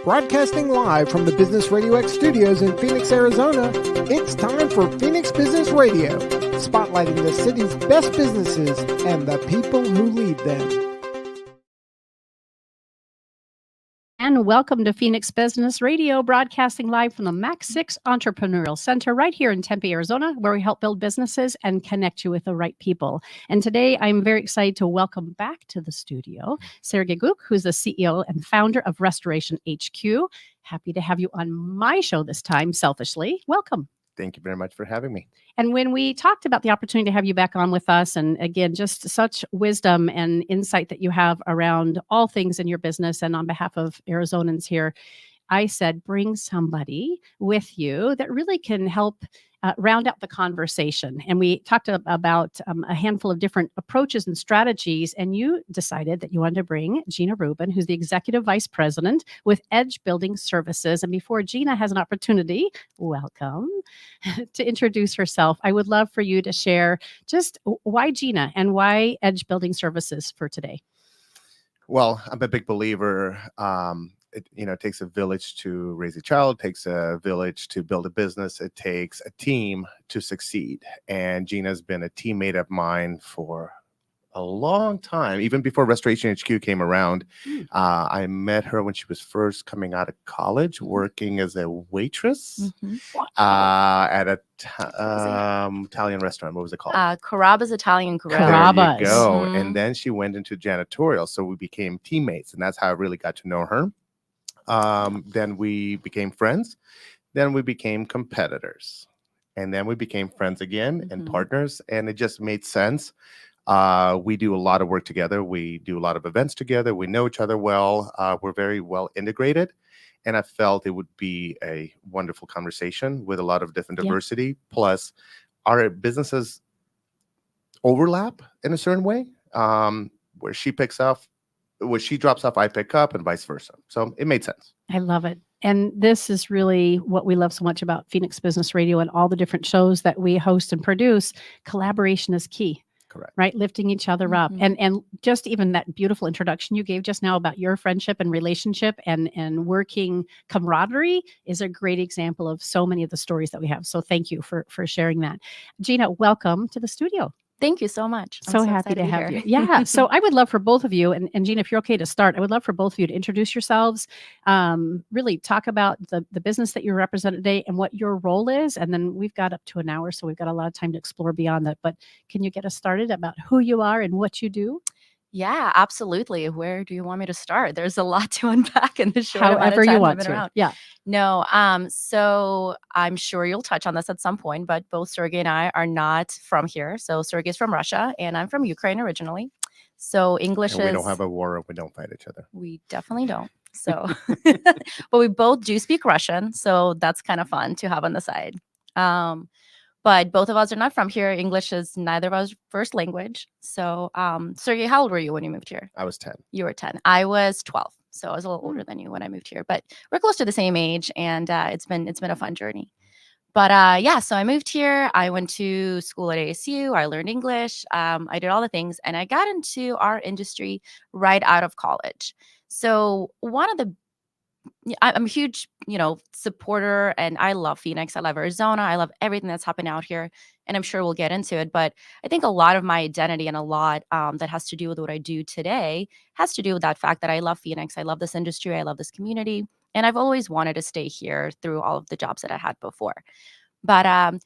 Broadcasting live from the Business RadioX studios in Phoenix, Arizona, it's time for Phoenix Business Radio, spotlighting the city's best businesses and the people who lead them. And welcome to Phoenix Business Radio, broadcasting live from the Max 6 Entrepreneurial Center right here in Tempe, Arizona, where we help build businesses and connect you with the right people. And today I'm very excited to welcome back to the studio Sergey Guk, who's the CEO and founder of Restoration HQ. Happy to have you on my show this time, selfishly. Welcome. Thank you very much for having me. And when we talked about the opportunity to have you back on with us, and again, just such wisdom and insight that you have around all things in your business and on behalf of Arizonans here, I said, bring somebody with you that really can help round out the conversation. And we talked about a handful of different approaches and strategies. And you decided that you wanted to bring Gina Rubin, who's the Executive Vice President with Edge Building Services. And before Gina has an opportunity, welcome, to introduce herself, I would love for you to share just why Gina and why Edge Building Services for today. Well, I'm a big believer. It takes a village to raise a child, takes a village to build a business. It takes a team to succeed. And Gina's been a teammate of mine for a long time, even before Restoration HQ came around. I met her when she was first coming out of college, working as a waitress at a Italian restaurant. What was it called? Carrabba's Italian Grill. There you go. And then she went into janitorial. So we became teammates. And that's how I really got to know her. Then we became friends. Then we became competitors. And then we became friends again and partners. And it just made sense. We do a lot of work together. We do a lot of events together. We know each other well. We're very well integrated. And I felt it would be a wonderful conversation with a lot of different diversity. Plus, our businesses overlap in a certain way, where she picks up, where she drops off, I pick up, and vice versa. So it made sense. I love it. And this is really what we love so much about Phoenix Business Radio and all the different shows that we host and produce. Collaboration is key. Correct. Right? Lifting each other up. And just even that beautiful introduction you gave just now about your friendship and relationship and working camaraderie is a great example of so many of the stories that we have. So thank you for sharing that. Gina, welcome to the studio. Thank you so much. I'm so happy to have you. Yeah. So I would love for both of you, and Gina, if you're okay to start, I would love for both of you to introduce yourselves, really talk about the business that you represent today and what your role is. And then we've got up to an hour, so we've got a lot of time to explore beyond that. But can you get us started about who you are and what you do? Yeah, absolutely. Where do you want me to start? There's a lot to unpack in the short However amount of time you want I've been to. around. Yeah. No, so I'm sure you'll touch on this at some point, but both Sergey and I are not from here. So Sergey's from Russia and I'm from Ukraine originally. So English and we don't have a war if we don't fight each other. We definitely don't. So, but we both do speak Russian. So that's kind of fun to have on the side. But both of us are not from here. English is neither of us first language. So, Sergey, how old were you when you moved here? I was 10. You were 10. I was 12. So I was a little older than you when I moved here, but we're close to the same age, and it's been a fun journey. But so I moved here. I went to school at ASU. I learned English. I did all the things, and I got into our industry right out of college. So I'm a huge, supporter, and I love Phoenix. I love Arizona. I love everything that's happening out here, and I'm sure we'll get into it. But I think a lot of my identity and a lot that has to do with what I do today has to do with that fact that I love Phoenix. I love this industry. I love this community, and I've always wanted to stay here through all of the jobs that I had before. But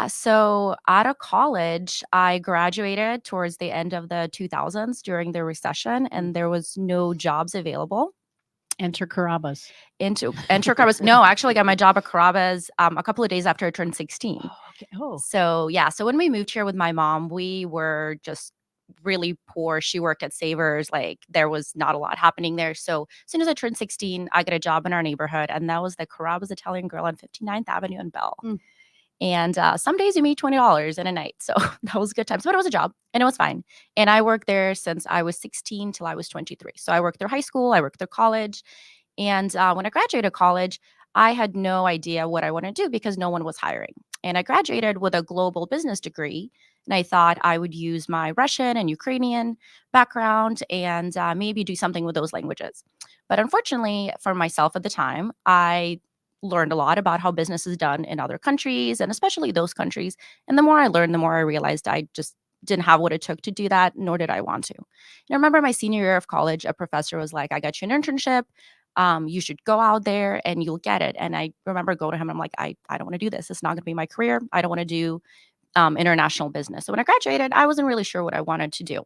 so out of college, I graduated towards the end of the 2000s during the recession, and there was no jobs available. Enter Carrabba's. Enter Carrabba's. No, actually, I got my job at Carrabba's a couple of days after I turned 16. Oh, okay. Oh. So when we moved here with my mom, we were just really poor. She worked at Savers. Like, there was not a lot happening there. So as soon as I turned 16, I got a job in our neighborhood, and that was the Carrabba's Italian Grill on 59th Avenue in Bell. And some days you made $20 in a night. So that was a good time. But it was a job and it was fine. And I worked there since I was 16 till I was 23. So I worked through high school. I worked through college. And when I graduated college, I had no idea what I wanted to do because no one was hiring. And I graduated with a global business degree. And I thought I would use my Russian and Ukrainian background and maybe do something with those languages. But unfortunately, for myself at the time, I learned a lot about how business is done in other countries and especially those countries. And the more I learned, the more I realized I just didn't have what it took to do that, nor did I want to. And I remember my senior year of college, a professor was like, I got you an internship. You should go out there and you'll get it. And I remember going to him, I'm like, I don't want to do this. It's not going to be my career. I don't want to do international business. So when I graduated, I wasn't really sure what I wanted to do.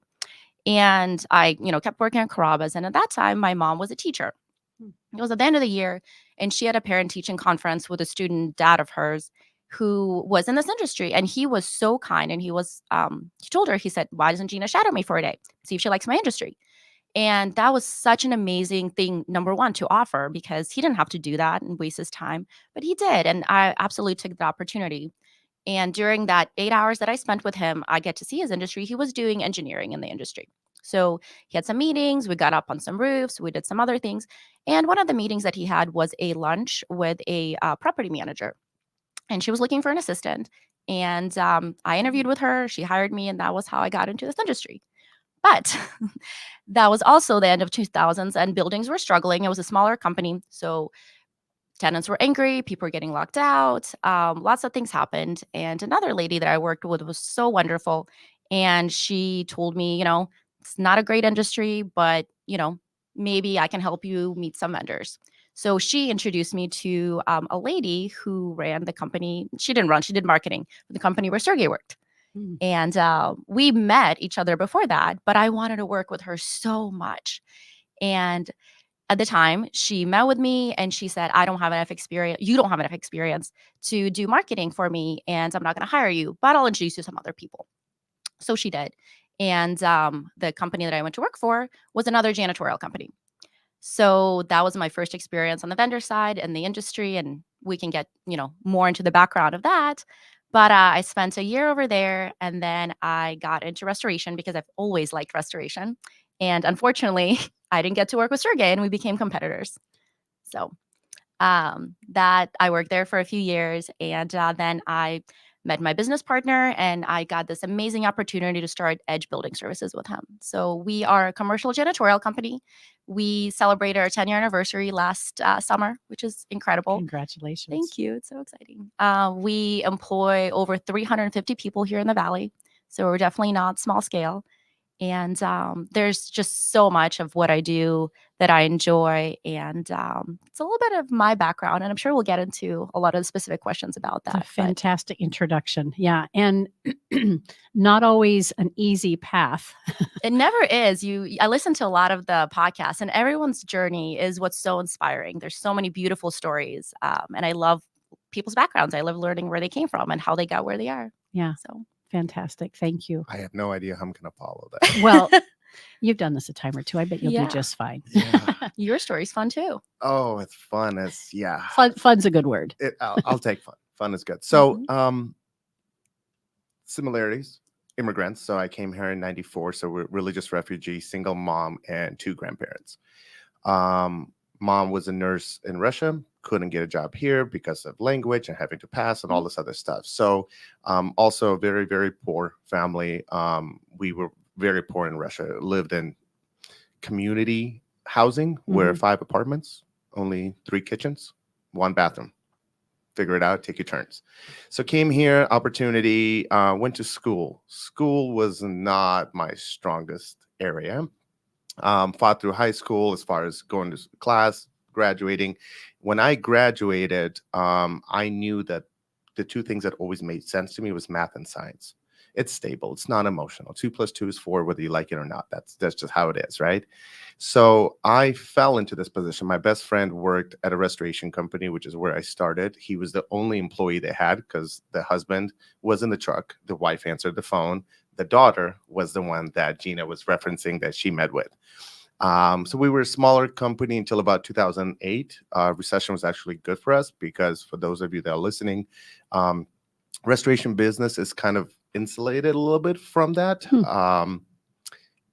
And I, kept working at Carrabba's. And at that time, my mom was a teacher. It was at the end of the year, and she had a parent teaching conference with a student dad of hers who was in this industry. And he was so kind. And he told her, he said, why doesn't Gina shadow me for a day? See if she likes my industry. And that was such an amazing thing, number one, to offer, because he didn't have to do that and waste his time, but he did. And I absolutely took the opportunity. And during that 8 hours that I spent with him, I get to see his industry. He was doing engineering in the industry. So he had some meetings. We got up on some roofs. We did some other things. And one of the meetings that he had was a lunch with a property manager. And she was looking for an assistant. And I interviewed with her. She hired me. And that was how I got into this industry. But that was also the end of 2000s and buildings were struggling. It was a smaller company. So tenants were angry, people were getting locked out, lots of things happened. And another lady that I worked with was so wonderful. And she told me, it's not a great industry, but, maybe I can help you meet some vendors. So she introduced me to a lady who ran the company. She did marketing for the company where Sergey worked. And we met each other before that, but I wanted to work with her so much. And at the time, she met with me and she said, I don't have enough experience. You don't have enough experience to do marketing for me, and I'm not going to hire you, but I'll introduce you to some other people. So she did. And the company that I went to work for was another janitorial company. So that was my first experience on the vendor side and the industry. And we can get, more into the background of that. But I spent a year over there, and then I got into restoration because I've always liked restoration. And unfortunately, I didn't get to work with Sergey, and we became competitors. So that I worked there for a few years, and then I met my business partner, and I got this amazing opportunity to start Edge Building Services with him. So we are a commercial janitorial company. We celebrated our 10-year anniversary last summer, which is incredible. Congratulations. Thank you. It's so exciting. We employ over 350 people here in the Valley. So we're definitely not small scale. And there's just so much of what I do that I enjoy. And it's a little bit of my background. And I'm sure we'll get into a lot of the specific questions about that. It's a fantastic introduction. Yeah. And not always an easy path. It never is. I listen to a lot of the podcasts, and everyone's journey is what's so inspiring. There's so many beautiful stories. And I love people's backgrounds. I love learning where they came from and how they got where they are. Yeah. So fantastic. Thank you. I have no idea how I'm going to follow that. Well, you've done this a time or two. I bet you'll Yeah. do just fine. Yeah. Your story's fun too. Oh, it's fun. Yeah. Fun's a good word. I'll take fun. Fun is good. So, similarities, immigrants. So I came here in 94. So we're religious refugee, single mom, and 2 grandparents. Mom was a nurse in Russia, couldn't get a job here because of language and having to pass and all this other stuff. So also a very, very poor family. We were very poor in Russia, lived in community housing where 5 apartments, only 3 kitchens, 1 bathroom. Figure it out, take your turns. So came here, opportunity, went to school. School was not my strongest area. Fought through high school as far as going to class, graduating. When I graduated, I knew that the 2 things that always made sense to me was math and science. It's stable. It's not emotional. 2 + 2 is 4, whether you like it or not. That's just how it is, right? So I fell into this position. My best friend worked at a restoration company, which is where I started. He was the only employee they had because the husband was in the truck. The wife answered the phone. The daughter was the one that Gina was referencing that she met with. So we were a smaller company until about 2008. Recession was actually good for us because for those of you that are listening, restoration business is kind of insulated a little bit from that.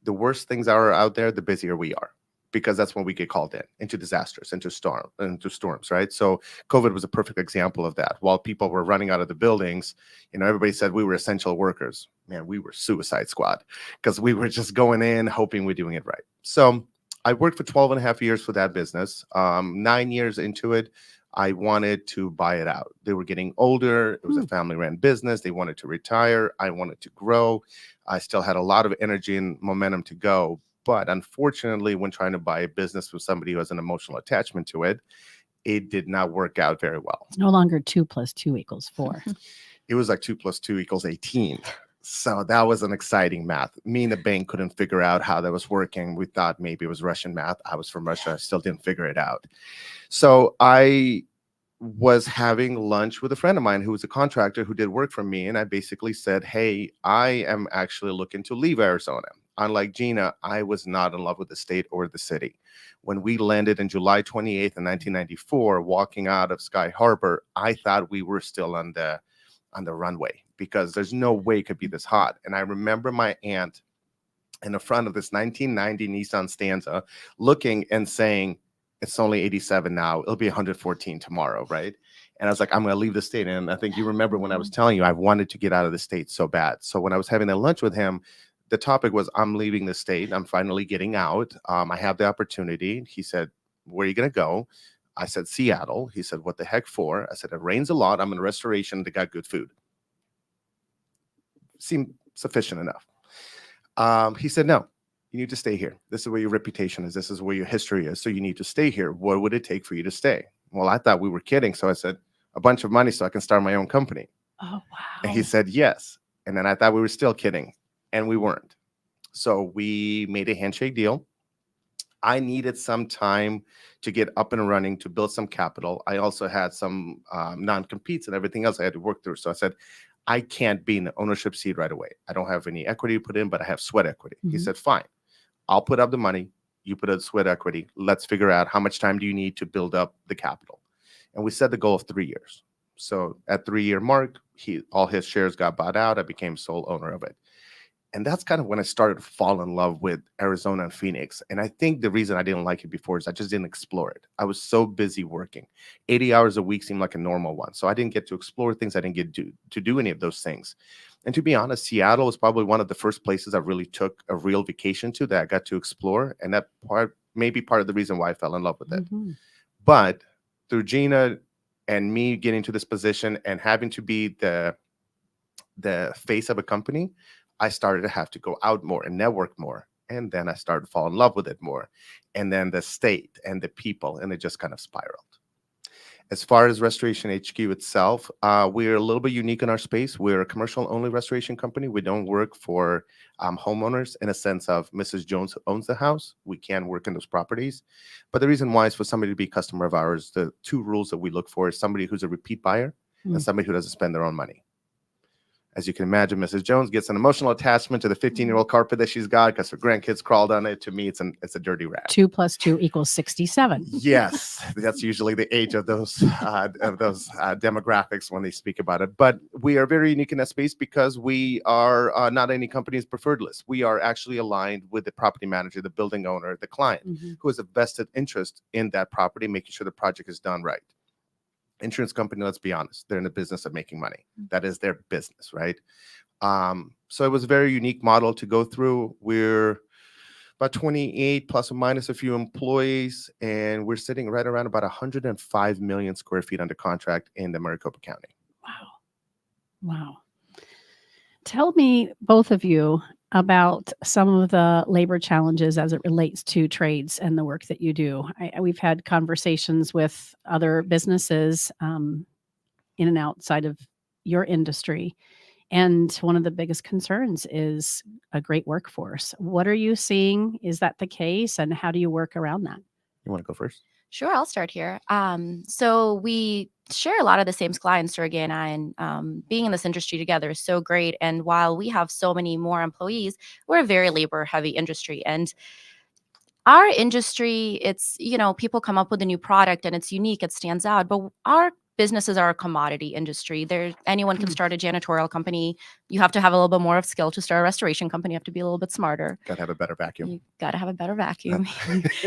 The worse things are out there, the busier we are. because that's when we get called into disasters, into storms, right? So COVID was a perfect example of that. While people were running out of the buildings, everybody said we were essential workers. Man, we were suicide squad because we were just going in hoping we're doing it right. So I worked for 12 and a half years for that business. 9 years into it, I wanted to buy it out. They were getting older. It was a family-run business. They wanted to retire. I wanted to grow. I still had a lot of energy and momentum to go. But unfortunately, when trying to buy a business from somebody who has an emotional attachment to it, it did not work out very well. It's no longer 2 + 2 = 4. It was like 2 + 2 = 18. So that was an exciting math. Me and the bank couldn't figure out how that was working. We thought maybe it was Russian math. I was from Russia. I still didn't figure it out. So I was having lunch with a friend of mine who was a contractor who did work for me. And I basically said, hey, I am actually looking to leave Arizona. Unlike Gina, I was not in love with the state or the city. When we landed in July 28th in 1994, walking out of Sky Harbor, I thought we were still on the runway because there's no way it could be this hot. And I remember my aunt in the front of this 1990 Nissan Stanza looking and saying, it's only 87 now. It'll be 114 tomorrow, right? And I was like, I'm going to leave the state. And I think you remember when I was telling you I wanted to get out of the state so bad. So when I was having that lunch with him, the topic was, I'm leaving the state. I'm finally getting out. I have the opportunity. He said, where are you going to go? I said, Seattle. He said, what the heck for? I said, it rains a lot. I'm in restoration. They got good food. Seemed sufficient enough. He said, no, you need to stay here. This is where your reputation is. This is where your history is. So you need to stay here. What would it take for you to stay? Well, I thought we were kidding. So I said, a bunch of money so I can start my own company. Oh, wow. And he said, yes. And then I thought we were still kidding. And we weren't. So we made a handshake deal. I needed some time to get up and running, to build some capital. I also had some non-competes and everything else I had to work through. So I said, I can't be in the ownership seat right away. I don't have any equity to put in, but I have sweat equity. He said, fine, I'll put up the money. You put up sweat equity. Let's figure out how much time do you need to build up the capital. And we set the goal of 3 years. So at 3-year mark, all his shares got bought out. I became sole owner of it. And that's kind of when I started to fall in love with Arizona and Phoenix. And I think the reason I didn't like it before is I just didn't explore it. I was so busy working. 80 hours a week seemed like a normal one. So I didn't get to explore things. I didn't get to do any of those things. And to be honest, Seattle was probably one of the first places I really took a real vacation to that I got to explore. And that may be part of the reason why I fell in love with it. But through Gina and me getting to this position and having to be the face of a company, I started to have to go out more and network more. And then I started to fall in love with it more. And then the state and the people, and it just kind of spiraled. As far as Restoration HQ itself, we're a little bit unique in our space. We're a commercial-only restoration company. We don't work for homeowners in a sense of Mrs. Jones owns the house. We can work in those properties. But the reason why is for somebody to be a customer of ours, the 2 rules that we look for is somebody who's a repeat buyer and somebody who doesn't spend their own money. As you can imagine, Mrs. Jones gets an emotional attachment to the 15-year-old carpet that she's got because her grandkids crawled on it. To me, it's a dirty rat. 2 + 2 = 67. Yes, that's usually the age of those demographics when they speak about it. But we are very unique in that space because we are not any company's preferred list. We are actually aligned with the property manager, the building owner, the client, who has a vested interest in that property, making sure the project is done right. Insurance company, let's be honest, they're in the business of making money. That is their business, right? So it was a very unique model to go through. We're about 28 plus or minus a few employees, and we're sitting right around about 105 million square feet under contract in the Maricopa County. Wow. Tell me, both of you, about some of the labor challenges as it relates to trades and the work that you do. We've had conversations with other businesses in and outside of your industry. And one of the biggest concerns is a great workforce. What are you seeing? Is that the case? And how do you work around that? You want to go first? Sure, I'll start here. So we share a lot of the same clients, Sergey and I, and being in this industry together is so great. And while we have so many more employees, we're a very labor-heavy industry. And our industry, it's, people come up with a new product and it's unique, it stands out. But our businesses are a commodity industry. Anyone can start a janitorial company. You have to have a little bit more of skill to start a restoration company. You have to be a little bit smarter. Got to have a better vacuum. You got to have a better vacuum.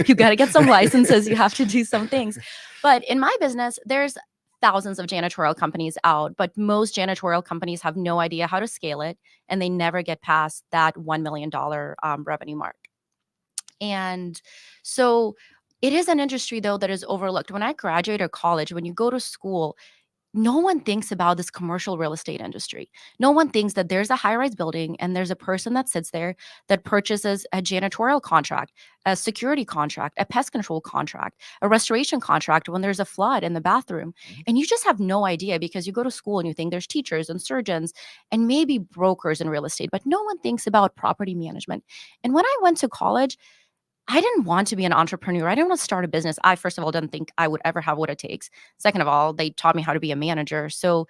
You got to get some licenses. You have to do some things. But in my business, there's thousands of janitorial companies out, but most janitorial companies have no idea how to scale it, and they never get past that $1 million revenue mark. And so it is an industry, though, that is overlooked. When I graduated college, when you go to school, no one thinks about this commercial real estate industry. No one thinks that there's a high-rise building and there's a person that sits there that purchases a janitorial contract, a security contract, a pest control contract, a restoration contract when there's a flood in the bathroom. And you just have no idea because you go to school and you think there's teachers and surgeons and maybe brokers in real estate, but no one thinks about property management. And when I went to college, I didn't want to be an entrepreneur. I didn't want to start a business. I, first of all, didn't think I would ever have what it takes. Second of all, they taught me how to be a manager. So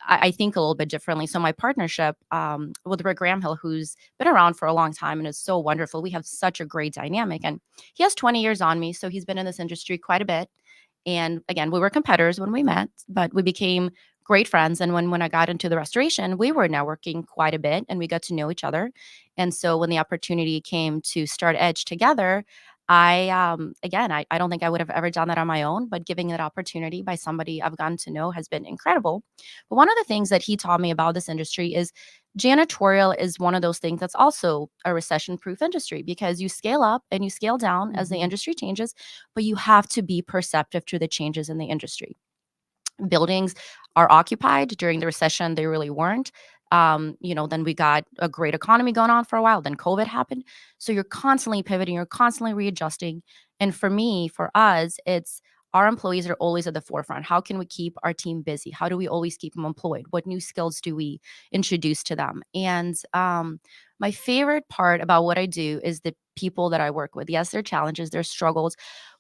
I think a little bit differently. So my partnership with Rick Gramhill, who's been around for a long time and is so wonderful, we have such a great dynamic. And he has 20 years on me. So he's been in this industry quite a bit. And again, we were competitors when we met, but we became great friends. And when I got into the restoration, we were networking quite a bit and we got to know each other. And so when the opportunity came to start Edge together, I don't think I would have ever done that on my own, but giving that opportunity by somebody I've gotten to know has been incredible. But one of the things that he taught me about this industry is janitorial is one of those things that's also a recession-proof industry because you scale up and you scale down as the industry changes, but you have to be perceptive to the changes in the industry. Buildings are occupied during the recession. They really weren't. Then we got a great economy going on for a while. Then COVID happened. So you're constantly pivoting. You're constantly readjusting. And for us, it's our employees are always at the forefront. How can we keep our team busy? How do we always keep them employed? What new skills do we introduce to them? And my favorite part about what I do is the people that I work with. Yes, there are challenges, there's struggles.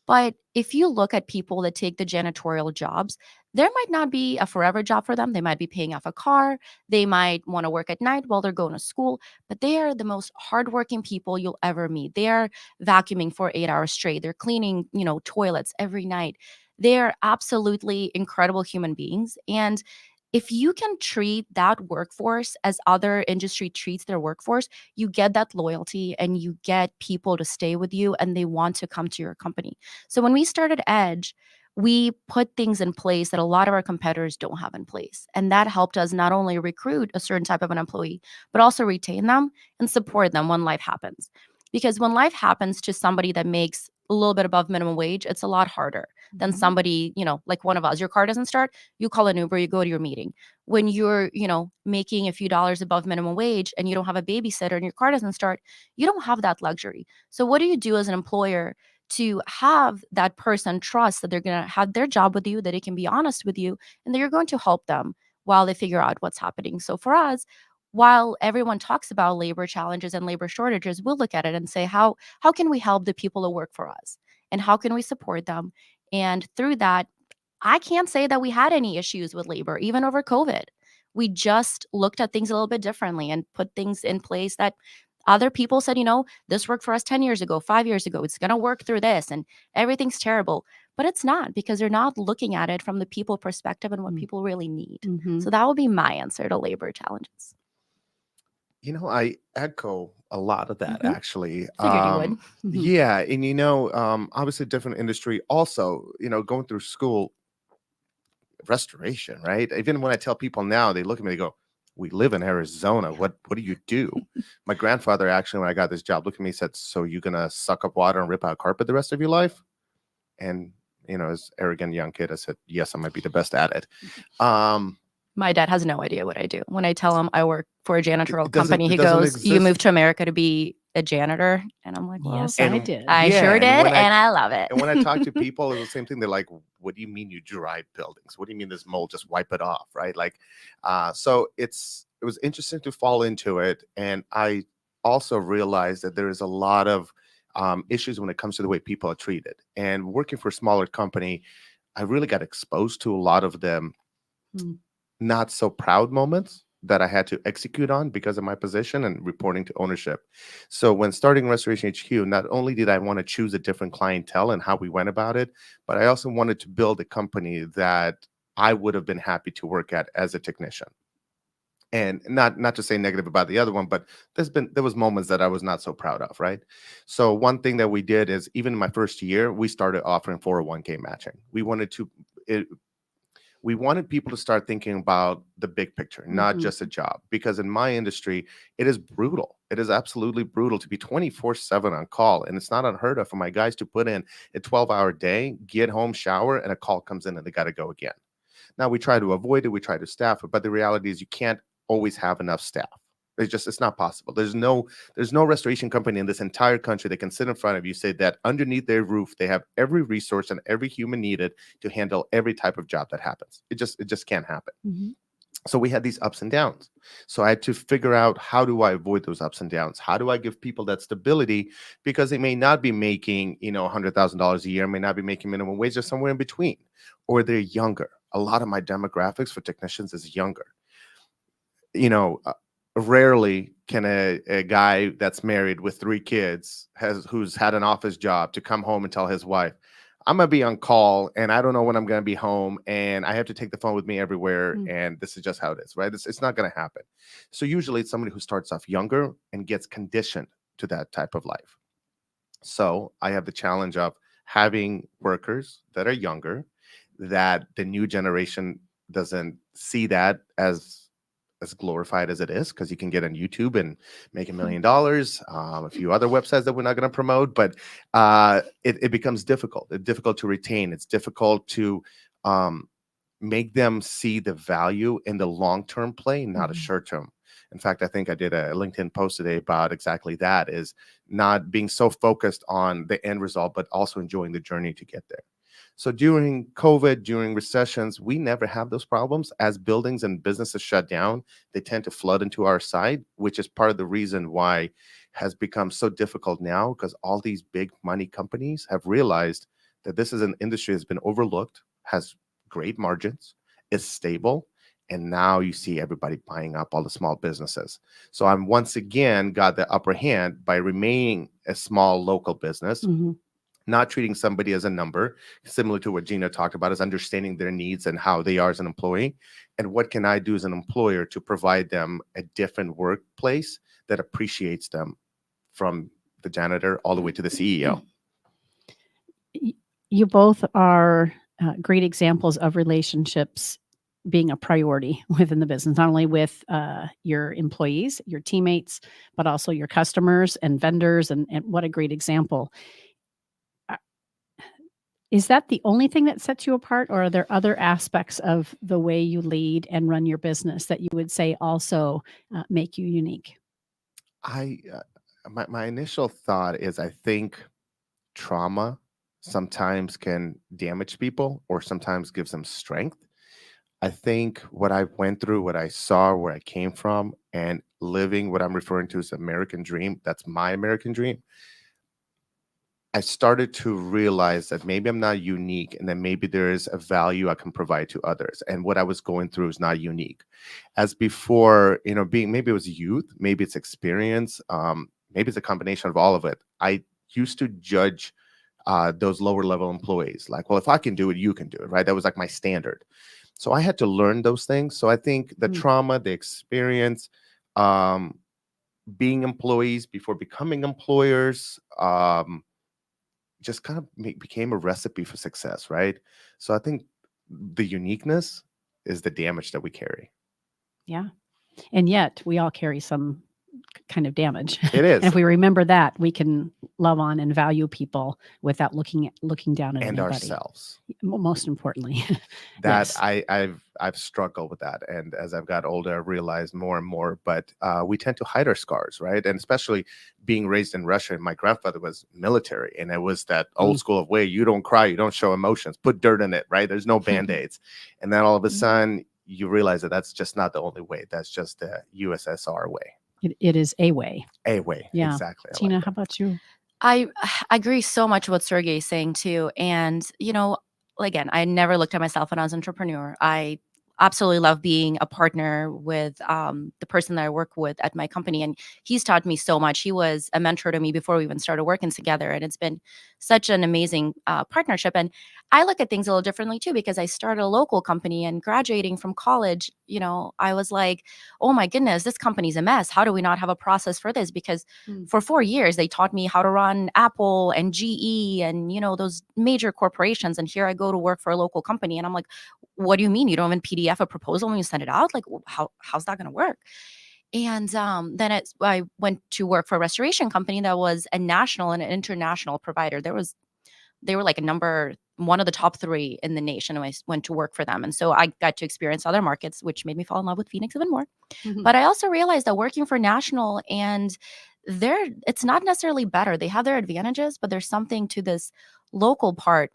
But if you look at people that take the janitorial jobs, there might not be a forever job for them. They might be paying off a car. They might want to work at night while they're going to school, but they are the most hardworking people you'll ever meet. They are vacuuming for 8 hours straight. They're cleaning, toilets every night. They're absolutely incredible human beings. And if you can treat that workforce as other industry treats their workforce, you get that loyalty and you get people to stay with you and they want to come to your company. So when we started Edge, we put things in place that a lot of our competitors don't have in place. And that helped us not only recruit a certain type of an employee, but also retain them and support them when life happens. Because when life happens to somebody that makes a little bit above minimum wage, it's a lot harder than somebody, like one of us. Your car doesn't start, you call an Uber, you go to your meeting. When you're, making a few dollars above minimum wage and you don't have a babysitter and your car doesn't start, you don't have that luxury. So what do you do as an employer to have that person trust that they're going to have their job with you, that they can be honest with you, and that you're going to help them while they figure out what's happening? So for us, while everyone talks about labor challenges and labor shortages, we'll look at it and say, how can we help the people that work for us? And how can we support them? And through that, I can't say that we had any issues with labor, even over COVID. We just looked at things a little bit differently and put things in place that other people said, this worked for us 10 years ago, 5 years ago. It's going to work through this and everything's terrible. But it's not, because they're not looking at it from the people perspective and what people really need. So that would be my answer to labor challenges. I echo a lot of that, actually. Figured you would. Yeah. And, obviously different industry also, going through school, restoration, right? Even when I tell people now, they look at me, they go, we live in Arizona. What do you do? My grandfather, actually, when I got this job, looked at me and said, so you going to suck up water and rip out carpet the rest of your life? And, as arrogant young kid, I said, yes, I might be the best at it. My dad has no idea what I do. When I tell him I work for a janitorial company, he goes, you moved to America to be a janitor? And I'm like, well, yes, I did. I sure did, and I love it. And when I talk to people, it's the same thing. They're like, what do you mean you dry buildings? What do you mean this mold? Just wipe it off, right? So it was interesting to fall into it. And I also realized that there is a lot of issues when it comes to the way people are treated. And working for a smaller company, I really got exposed to a lot of them not so proud moments that I had to execute on because of my position and reporting to ownership. So when starting Restoration HQ, not only did I want to choose a different clientele and how we went about it, but I also wanted to build a company that I would have been happy to work at as a technician. And not to say negative about the other one, but there was moments that I was not so proud of, right? So one thing that we did is, even in my first year, we started offering 401k matching. We wanted people to start thinking about the big picture, not just a job. Because in my industry, it is brutal. It is absolutely brutal to be 24/7 on call. And it's not unheard of for my guys to put in a 12-hour day, get home, shower, and a call comes in and they got to go again. Now, we try to avoid it. We try to staff it. But the reality is you can't always have enough staff. It's not possible. There's no restoration company in this entire country that can sit in front of you, say that underneath their roof they have every resource and every human needed to handle every type of job that happens. It just can't happen. So we had these ups and downs. So I had to figure out, how do I avoid those ups and downs? How do I give people that stability? Because they may not be making, $100,000 a year, may not be making minimum wage, or somewhere in between, or they're younger. A lot of my demographics for technicians is younger. Rarely can a guy that's married with 3 kids, who's had an office job, to come home and tell his wife, I'm going to be on call and I don't know when I'm going to be home and I have to take the phone with me everywhere. And this is just how it is, right? It's not going to happen. So usually it's somebody who starts off younger and gets conditioned to that type of life. So I have the challenge of having workers that are younger, that the new generation doesn't see that as glorified as it is, because you can get on YouTube and make $1 million, a few other websites that we're not going to promote, but it becomes difficult. It's difficult to retain. It's difficult to make them see the value in the long-term play, not a short-term. In fact, I think I did a LinkedIn post today about exactly that, is not being so focused on the end result, but also enjoying the journey to get there. So during COVID, during recessions, we never have those problems. As buildings and businesses shut down, they tend to flood into our side, which is part of the reason why it has become so difficult now, because all these big money companies have realized that this is an industry that's been overlooked, has great margins, is stable, and now you see everybody buying up all the small businesses. So I'm once again got the upper hand by remaining a small local business. Not treating somebody as a number, similar to what Gina talked about, is understanding their needs and how they are as an employee. And what can I do as an employer to provide them a different workplace that appreciates them, from the janitor all the way to the CEO. You both are great examples of relationships being a priority within the business, not only with your employees, your teammates, but also your customers and vendors. And what a great example. Is that the only thing that sets you apart, or are there other aspects of the way you lead and run your business that you would say also make you unique? My initial thought is, I think trauma sometimes can damage people, or sometimes gives them strength. I think what I went through, what I saw, where I came from, and living what I'm referring to as American dream, that's my American dream, I started to realize that maybe I'm not unique, and that maybe there is a value I can provide to others. And what I was going through is not unique. As before, maybe it was youth, maybe it's experience, maybe it's a combination of all of it. I used to judge those lower level employees like, well, if I can do it, you can do it, right? That was like my standard. So I had to learn those things. So I think the trauma, the experience, being employees before becoming employers, just kind of became a recipe for success, right? So I think the uniqueness is the damage that we carry. Yeah. And yet we all carry some kind of damage. It is. And if we remember that, we can love on and value people without looking down at and anybody. Ourselves. Most importantly. That Yes. I've struggled with that, and as I've got older, I've realized more and more. But we tend to hide our scars, right? And especially being raised in Russia, my grandfather was military, and it was that old school of way: you don't cry, you don't show emotions, put dirt in it, right? There's no band-aids. And then all of a sudden, you realize that that's just not the only way. That's just the USSR way. It is a way. A way, Yeah. exactly. Tina, how about you? I agree so much with what Sergey is saying too. And, again, I never looked at myself when I was an entrepreneur. I absolutely love being a partner with the person that I work with at my company. And he's taught me so much. He was a mentor to me before we even started working together. And it's been such an amazing partnership. And I look at things a little differently too, because I started a local company, and graduating from college, I was like, oh my goodness, this company's a mess. How do we not have a process for this? Because for 4 years, they taught me how to run Apple and GE and, those major corporations. And here I go to work for a local company. And I'm like, what do you mean? You don't even PDF a proposal when you send it out? Like, how's that going to work? And then I went to work for a restoration company that was a national and an international provider. They were like one of the top 3 in the nation. And I went to work for them. And so I got to experience other markets, which made me fall in love with Phoenix even more. Mhm. But I also realized that working for national, and it's not necessarily better. They have their advantages, but there's something to this local part.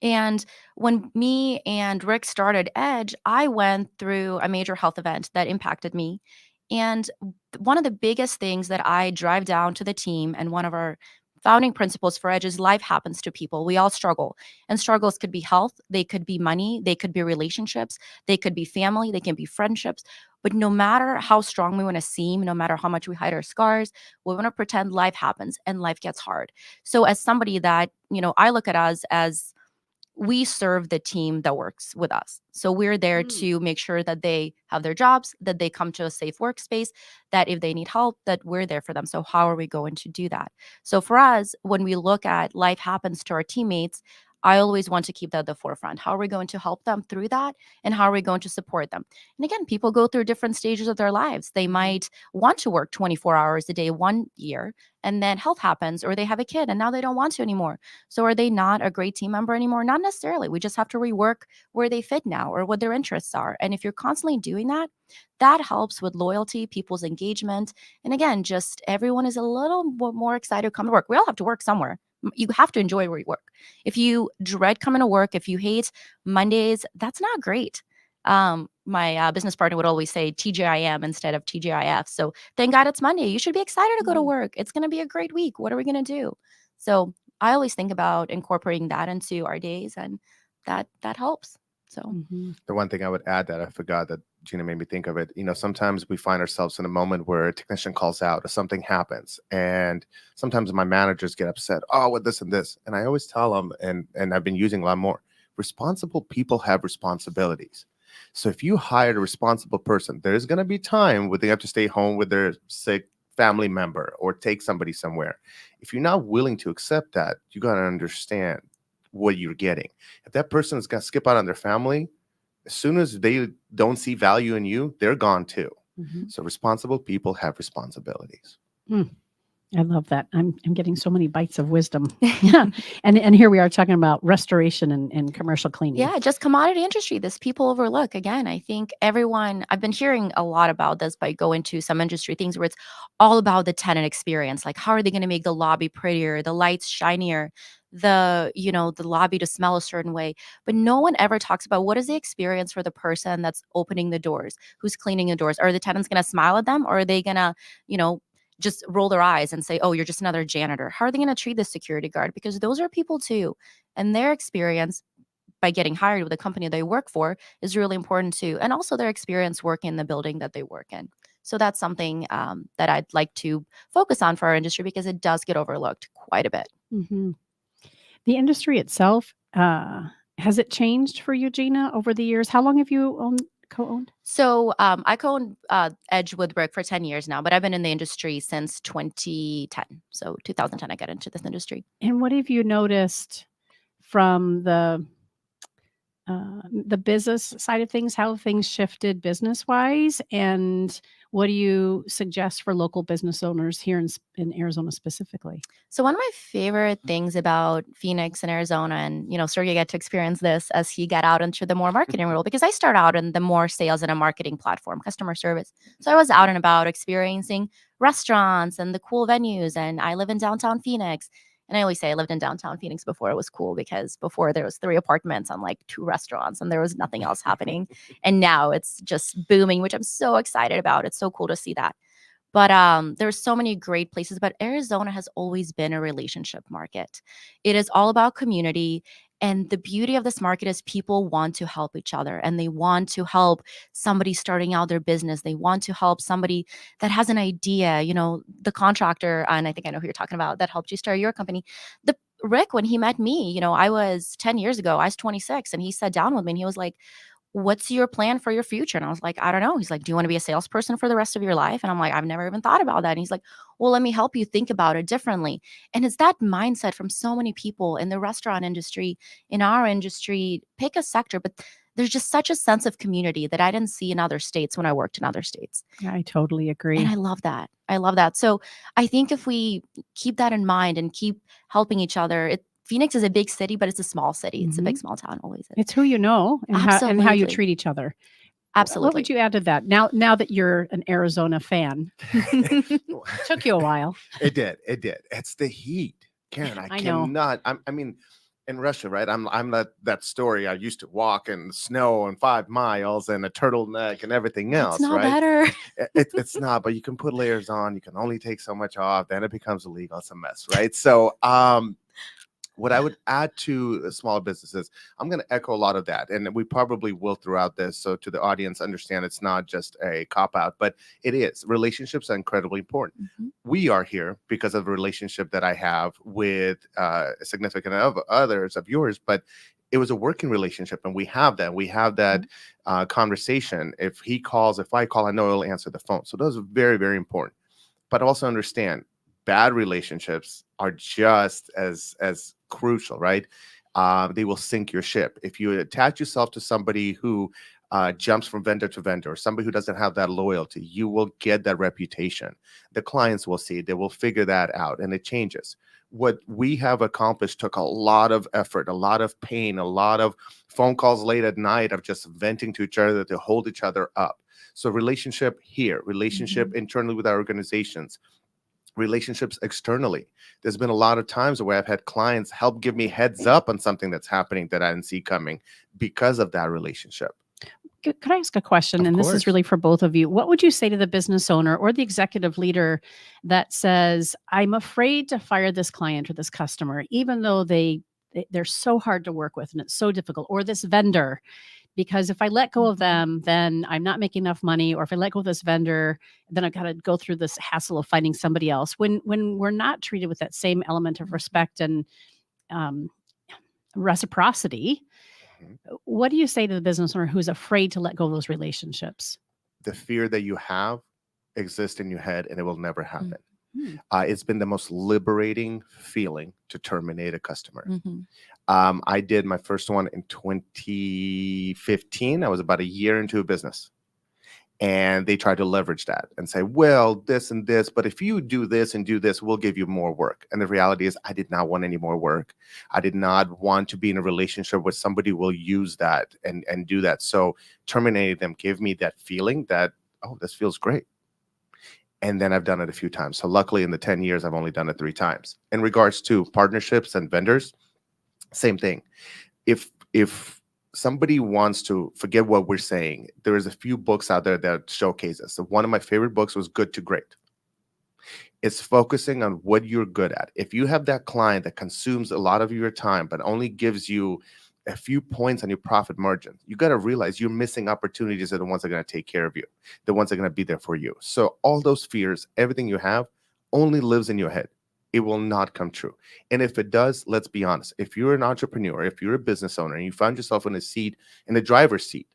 And when me and Rick started Edge, I went through a major health event that impacted me. And one of the biggest things that I drive down to the team, and one of our founding principles for Edge, is life happens to people. We all struggle. And struggles could be health, they could be money, they could be relationships, they could be family, they can be friendships. But no matter how strong we want to seem, no matter how much we hide our scars, we want to pretend life happens and life gets hard. So as somebody that, I look at us as, we serve the team that works with us. So we're there to make sure that they have their jobs, that they come to a safe workspace, that if they need help, that we're there for them. So how are we going to do that? So for us, when we look at life happens to our teammates, I always want to keep that at the forefront. How are we going to help them through that? And how are we going to support them? And again, people go through different stages of their lives. They might want to work 24 hours a day one year, and then health happens, or they have a kid and now they don't want to anymore. So are they not a great team member anymore? Not necessarily. We just have to rework where they fit now or what their interests are. And if you're constantly doing that, that helps with loyalty, people's engagement. And again, just everyone is a little more excited to come to work. We all have to work somewhere. You have to enjoy where you work. If you dread coming to work, if you hate Mondays, that's not great. My business partner would always say TGIM instead of TGIF. So thank God it's Monday. You should be excited to go to work. It's going to be a great week. What are we going to do? So I always think about incorporating that into our days, and that helps. So the one thing I would add that I forgot that Gina made me think of it, sometimes we find ourselves in a moment where a technician calls out or something happens. And sometimes my managers get upset, with this and this. And I always tell them, and I've been using a lot more, responsible people have responsibilities. So if you hire a responsible person, there's going to be time where they have to stay home with their sick family member or take somebody somewhere. If you're not willing to accept that, you got to understand what you're getting. If that person is going to skip out on their family, as soon as they don't see value in you, they're gone too. So responsible people have responsibilities. I love that. I'm getting so many bites of wisdom. Yeah. And here we are talking about restoration and commercial cleaning. Yeah, just commodity industry. This people overlook. Again, I think I've been hearing a lot about this by going to some industry things where it's all about the tenant experience. Like, how are they going to make the lobby prettier, the lights shinier, the lobby to smell a certain way? But no one ever talks about what is the experience for the person that's opening the doors, who's cleaning the doors. Are the tenants going to smile at them, or are they going to, just roll their eyes and say, oh, you're just another janitor? How are they going to treat the security guard? Because those are people too. And their experience by getting hired with the company they work for is really important too. And also their experience working in the building that they work in. So that's something that I'd like to focus on for our industry, because it does get overlooked quite a bit. The industry itself, has it changed for you, Gina, over the years? How long have you co-owned? So I co-owned Edge with Rick for 10 years now, but I've been in the industry since 2010. So 2010, I got into this industry. And what have you noticed from the business side of things, how things shifted business-wise, and what do you suggest for local business owners here in Arizona specifically? So one of my favorite things about Phoenix and Arizona, and Sergey got to experience this as he got out into the more marketing role, because I started out in the more sales and a marketing platform, customer service. So I was out and about experiencing restaurants and the cool venues, and I live in downtown Phoenix. And I always say I lived in downtown Phoenix before it was cool, because before there was 3 apartments on like 2 restaurants and there was nothing else happening. And now it's just booming, which I'm so excited about. It's so cool to see that. But there's so many great places. But Arizona has always been a relationship market. It is all about community. And the beauty of this market is people want to help each other, and they want to help somebody starting out their business. They want to help somebody that has an idea, the contractor, and I think I know who you're talking about, that helped you start your company. The Rick, when he met me, I was 10 years ago, I was 26, and he sat down with me and he was like, what's your plan for your future? And I was like, I don't know. He's like, do you want to be a salesperson for the rest of your life? And I'm like, I've never even thought about that. And he's like, well, let me help you think about it differently. And it's that mindset from so many people in the restaurant industry, in our industry, pick a sector, but there's just such a sense of community that I didn't see in other states when I worked in other states. I totally agree. And I love that. I love that. So I think if we keep that in mind and keep helping each other, Phoenix is a big city, but it's a small city. It's a big, small town, always is. It's who you know and how you Absolutely. treat each other. Absolutely. What would you add to that? Now that you're an Arizona fan, took you a while. It did. It's the heat, Karen. I cannot. I mean, in Russia, right? I'm that story. I used to walk in the snow and 5 miles and a turtleneck and everything else. It's not right? better. It's not, but you can put layers on. You can only take so much off. Then it becomes illegal. It's a mess, right? So, what I would add to small businesses, I'm going to echo a lot of that. And we probably will throughout this. So to the audience, understand it's not just a cop out, but it is. Relationships are incredibly important. We are here because of the relationship that I have with a significant of others of yours, but it was a working relationship, and we have that. We have that conversation. If he calls, if I call, I know he'll answer the phone. So those are very, very important. But also understand, bad relationships are just as crucial, right? They will sink your ship. If you attach yourself to somebody who jumps from vendor to vendor, or somebody who doesn't have that loyalty, you will get that reputation. The clients will see it. They will figure that out, and it changes. What we have accomplished took a lot of effort, a lot of pain, a lot of phone calls late at night of just venting to each other to hold each other up. So relationship here, relationship internally with our organizations, relationships externally. There's been a lot of times where I've had clients help give me heads up on something that's happening that I didn't see coming because of that relationship. Could I ask a question? And this is really for both of you. What would you say to the business owner or the executive leader that says, I'm afraid to fire this client or this customer, even though they're so hard to work with and it's so difficult, or this vendor, because if I let go of them, then I'm not making enough money. Or if I let go of this vendor, then I've got to go through this hassle of finding somebody else. When we're not treated with that same element of respect and reciprocity, what do you say to the business owner who's afraid to let go of those relationships? The fear that you have exists in your head, and it will never happen. It's been the most liberating feeling to terminate a customer. I did my first one in 2015. I was about a year into a business, and they tried to leverage that and say, well, this and this, but if you do this and do this, we'll give you more work. And the reality is I did not want any more work. I did not want to be in a relationship where somebody will use that and do that. So terminating them gave me that feeling that, oh, this feels great. And then I've done it a few times. So luckily in the 10 years, I've only done it 3 times. In regards to partnerships and vendors, same thing. If somebody wants to forget what we're saying, there is a few books out there that showcase this. So one of my favorite books was Good to Great. It's focusing on what you're good at. If you have that client that consumes a lot of your time, but only gives you a few points on your profit margin, you got to realize you're missing opportunities that are the ones that are going to take care of you, the ones that are going to be there for you. So all those fears, everything you have only lives in your head. It will not come true. And if it does, let's be honest. If you're an entrepreneur, if you're a business owner and you find yourself in the driver's seat,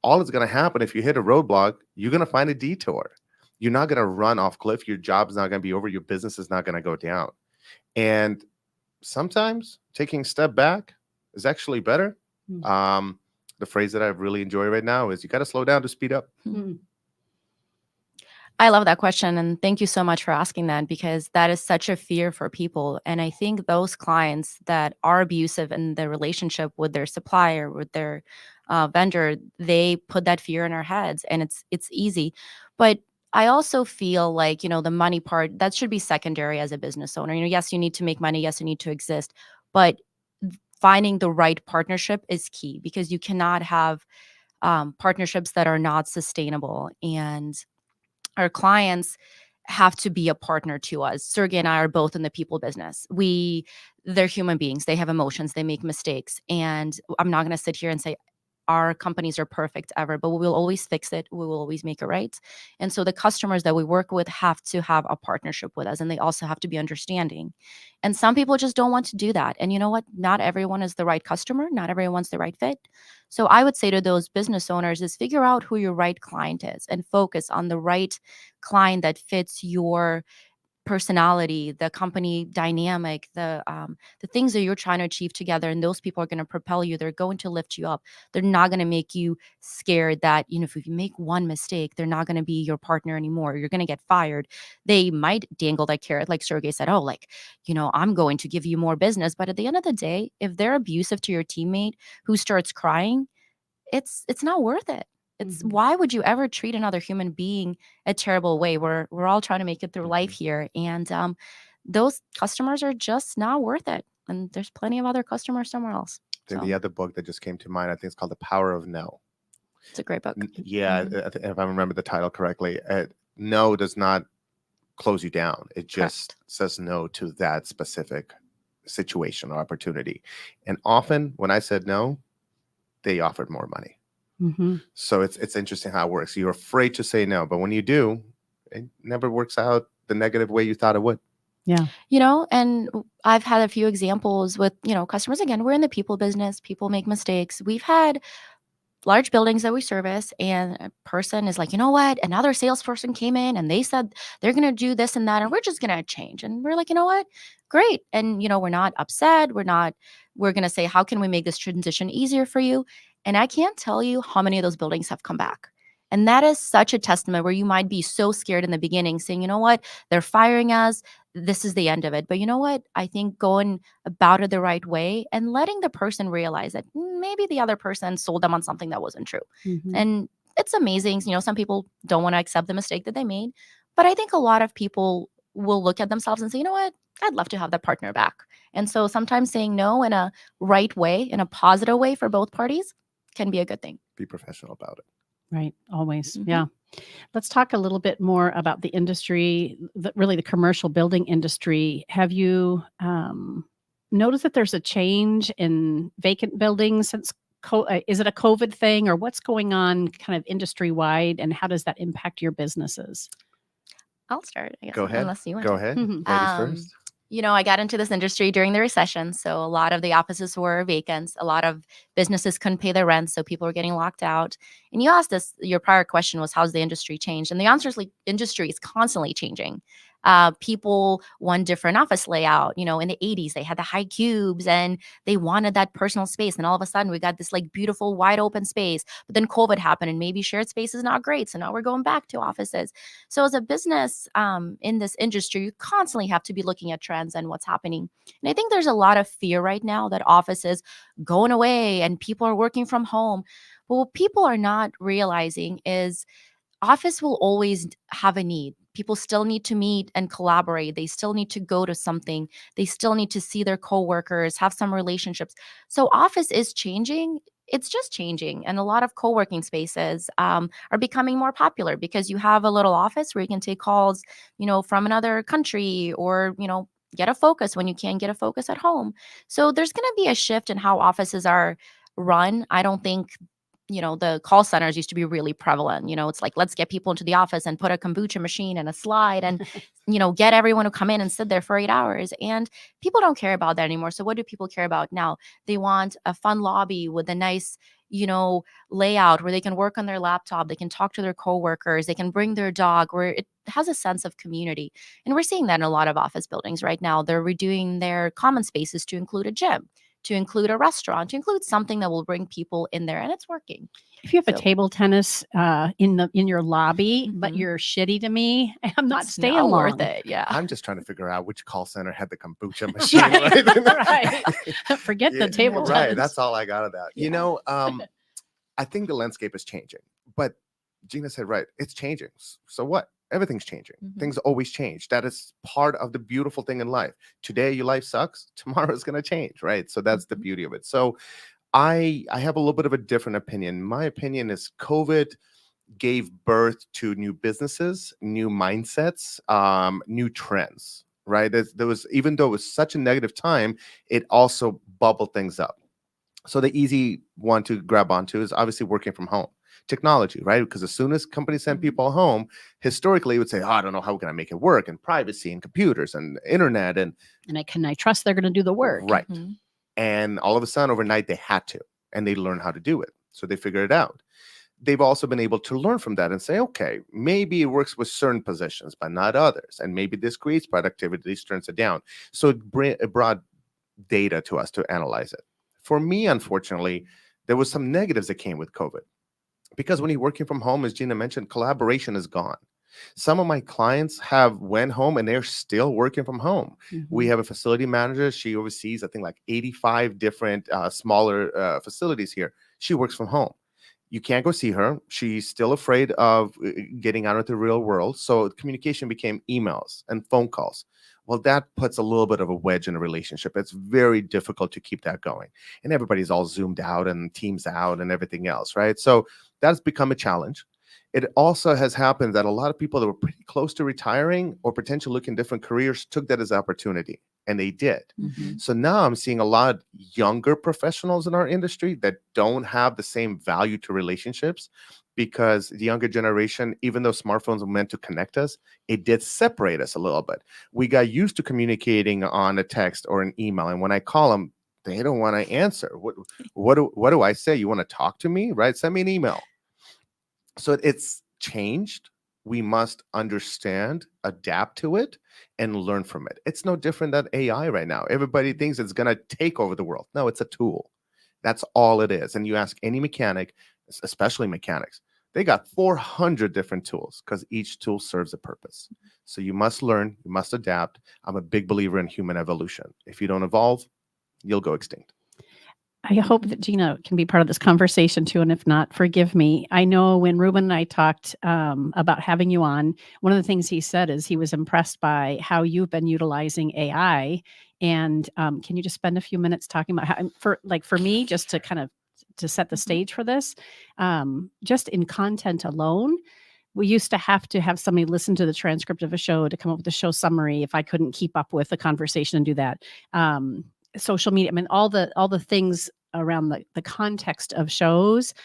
all that's going to happen if you hit a roadblock, you're going to find a detour. You're not going to run off cliff. Your job is not going to be over. Your business is not going to go down. And sometimes taking a step back is actually better. The phrase that I really enjoy right now is you got to slow down to speed up. I love that question. And thank you so much for asking that, because that is such a fear for people. And I think those clients that are abusive in their relationship with their supplier, with their vendor, they put that fear in our heads, and it's easy. But I also feel like, the money part, that should be secondary as a business owner. Yes, you need to make money. Yes, you need to exist. But finding the right partnership is key, because you cannot have partnerships that are not sustainable. And our clients have to be a partner to us. Sergey and I are both in the people business. They're human beings. They have emotions. They make mistakes. And I'm not going to sit here and say, our companies are perfect ever, but we will always fix it. We will always make it right. And so the customers that we work with have to have a partnership with us, and they also have to be understanding. And some people just don't want to do that. And you know what? Not everyone is the right customer. Not everyone's the right fit. So I would say to those business owners is figure out who your right client is and focus on the right client that fits your personality, the company dynamic, the things that you're trying to achieve together. And those people are going to propel you. They're going to lift you up. They're not going to make you scared that, if you make one mistake, they're not going to be your partner anymore. You're going to get fired. They might dangle that carrot, like Sergey said, oh, I'm going to give you more business. But at the end of the day, if they're abusive to your teammate who starts crying, it's not worth it. It's why would you ever treat another human being a terrible way? We're all trying to make it through life here, and those customers are just not worth it. And there's plenty of other customers somewhere else. Then the other book that just came to mind, I think it's called The Power of No. It's a great book. Yeah, if I remember the title correctly, no does not close you down. It just says no to that specific situation or opportunity. And often when I said no, they offered more money. So it's interesting how it works. You're afraid to say no, but when you do, it never works out the negative way you thought it would. Yeah. And I've had a few examples with, customers. Again, we're in the people business. People make mistakes. We've had large buildings that we service, and a person is like, you know what? Another salesperson came in and they said they're going to do this and that, and we're just going to change. And we're like, you know what? Great. And, we're not upset. We're going to say, how can we make this transition easier for you? And I can't tell you how many of those buildings have come back. And that is such a testament where you might be so scared in the beginning saying, you know what, they're firing us. This is the end of it. But you know what? I think going about it the right way and letting the person realize that maybe the other person sold them on something that wasn't true. And it's amazing. Some people don't want to accept the mistake that they made. But I think a lot of people will look at themselves and say, you know what? I'd love to have that partner back. And so sometimes saying no in a right way, in a positive way for both parties can be a good thing. Be professional about it. Right. Always. Yeah. Let's talk a little bit more about the industry, really the commercial building industry. Have you noticed that there's a change in vacant buildings since is it a COVID thing, or what's going on kind of industry wide, and how does that impact your businesses? I'll start, I guess. Go ahead. Unless you want Go to. ahead. Ladies first. I got into this industry during the recession. So a lot of the offices were vacant. A lot of businesses couldn't pay their rent. So people were getting locked out. And you asked us, your prior question was, how's the industry changed? And the answer is industry is constantly changing. People want different office layout. In the 80s, they had the high cubes and they wanted that personal space. And all of a sudden we got this beautiful wide open space. But then COVID happened and maybe shared space is not great. So now we're going back to offices. So as a business in this industry, you constantly have to be looking at trends and what's happening. And I think there's a lot of fear right now that offices going away and people are working from home. But what people are not realizing is office will always have a need. People still need to meet and collaborate. They still need to go to something. They still need to see their coworkers, have some relationships. So office is changing. It's just changing. And a lot of co-working spaces are becoming more popular because you have a little office where you can take calls, from another country or, get a focus when you can't get a focus at home. So there's going to be a shift in how offices are run. I don't think the call centers used to be really prevalent. It's like, let's get people into the office and put a kombucha machine and a slide and, get everyone to come in and sit there for 8 hours. And people don't care about that anymore. So what do people care about now? They want a fun lobby with a nice, layout where they can work on their laptop. They can talk to their coworkers. They can bring their dog, where it has a sense of community. And we're seeing that in a lot of office buildings right now. They're redoing their common spaces to include a gym, to include a restaurant, to include something that will bring people in there, and it's working. If you have a table tennis in your lobby, but you're shitty to me, I'm not staying long. Worth it. Yeah, I'm just trying to figure out which call center had the kombucha machine. Right. Forget the table tennis. Right. That's all I got of that. Yeah. I think the landscape is changing, but Gina said, right, it's changing. So what? Everything's changing. Things always change. That is part of the beautiful thing in life. Today, your life sucks. Tomorrow is going to change, right? So that's the beauty of it. So I have a little bit of a different opinion. My opinion is COVID gave birth to new businesses, new mindsets, new trends, right? There was, even though it was such a negative time, it also bubbled things up. So the easy one to grab onto is obviously working from home. Technology, right? Because as soon as companies send people home, historically it would say, oh, I don't know how can I make it work, and privacy and computers and internet and can I trust they're going to do the work? right. And all of a sudden overnight they had to, and they learned how to do it. So they figured it out. They've also been able to learn from that and say, okay, maybe it works with certain positions, but not others. And maybe this creates productivity, this turns it down. So it brought data to us to analyze it. For me, unfortunately, there was some negatives that came with COVID. Because when you're working from home, as Gina mentioned, collaboration is gone. Some of my clients went home and they're still working from home. We have a facility manager. She oversees, I think, like 85 different smaller facilities here. She works from home. You can't go see her. She's still afraid of getting out into the real world. So communication became emails and phone calls. Well, that puts a little bit of a wedge in a relationship. It's very difficult to keep that going. And everybody's all zoomed out and Teams out and everything else, right? So that's become a challenge. It also has happened that a lot of people that were pretty close to retiring or potentially looking different careers took that as opportunity, and they did. So now I'm seeing a lot of younger professionals in our industry that don't have the same value to relationships, because the younger generation, even though smartphones were meant to connect us, it did separate us a little bit. We got used to communicating on a text or an email, and when I call them, they don't want to answer. What do I say? You want to talk to me, right? Send me an email. So it's changed. We must understand, adapt to it, and learn from it. It's no different than AI right now. Everybody thinks it's going to take over the world. No, it's a tool. That's all it is. And you ask any mechanic, especially mechanics, they got 400 different tools because each tool serves a purpose. So you must learn, you must adapt. I'm a big believer in human evolution. If you don't evolve, you'll go extinct. I hope that Gina can be part of this conversation too. And if not, forgive me. I know when Ruben and I talked about having you on, one of the things he said is he was impressed by how you've been utilizing AI. And can you just spend a few minutes talking about how, for me, just to kind of to set the stage for this, just in content alone, we used to have somebody listen to the transcript of a show to come up with a show summary if I couldn't keep up with the conversation and do that. Social media, I mean, all the things around the context of shows,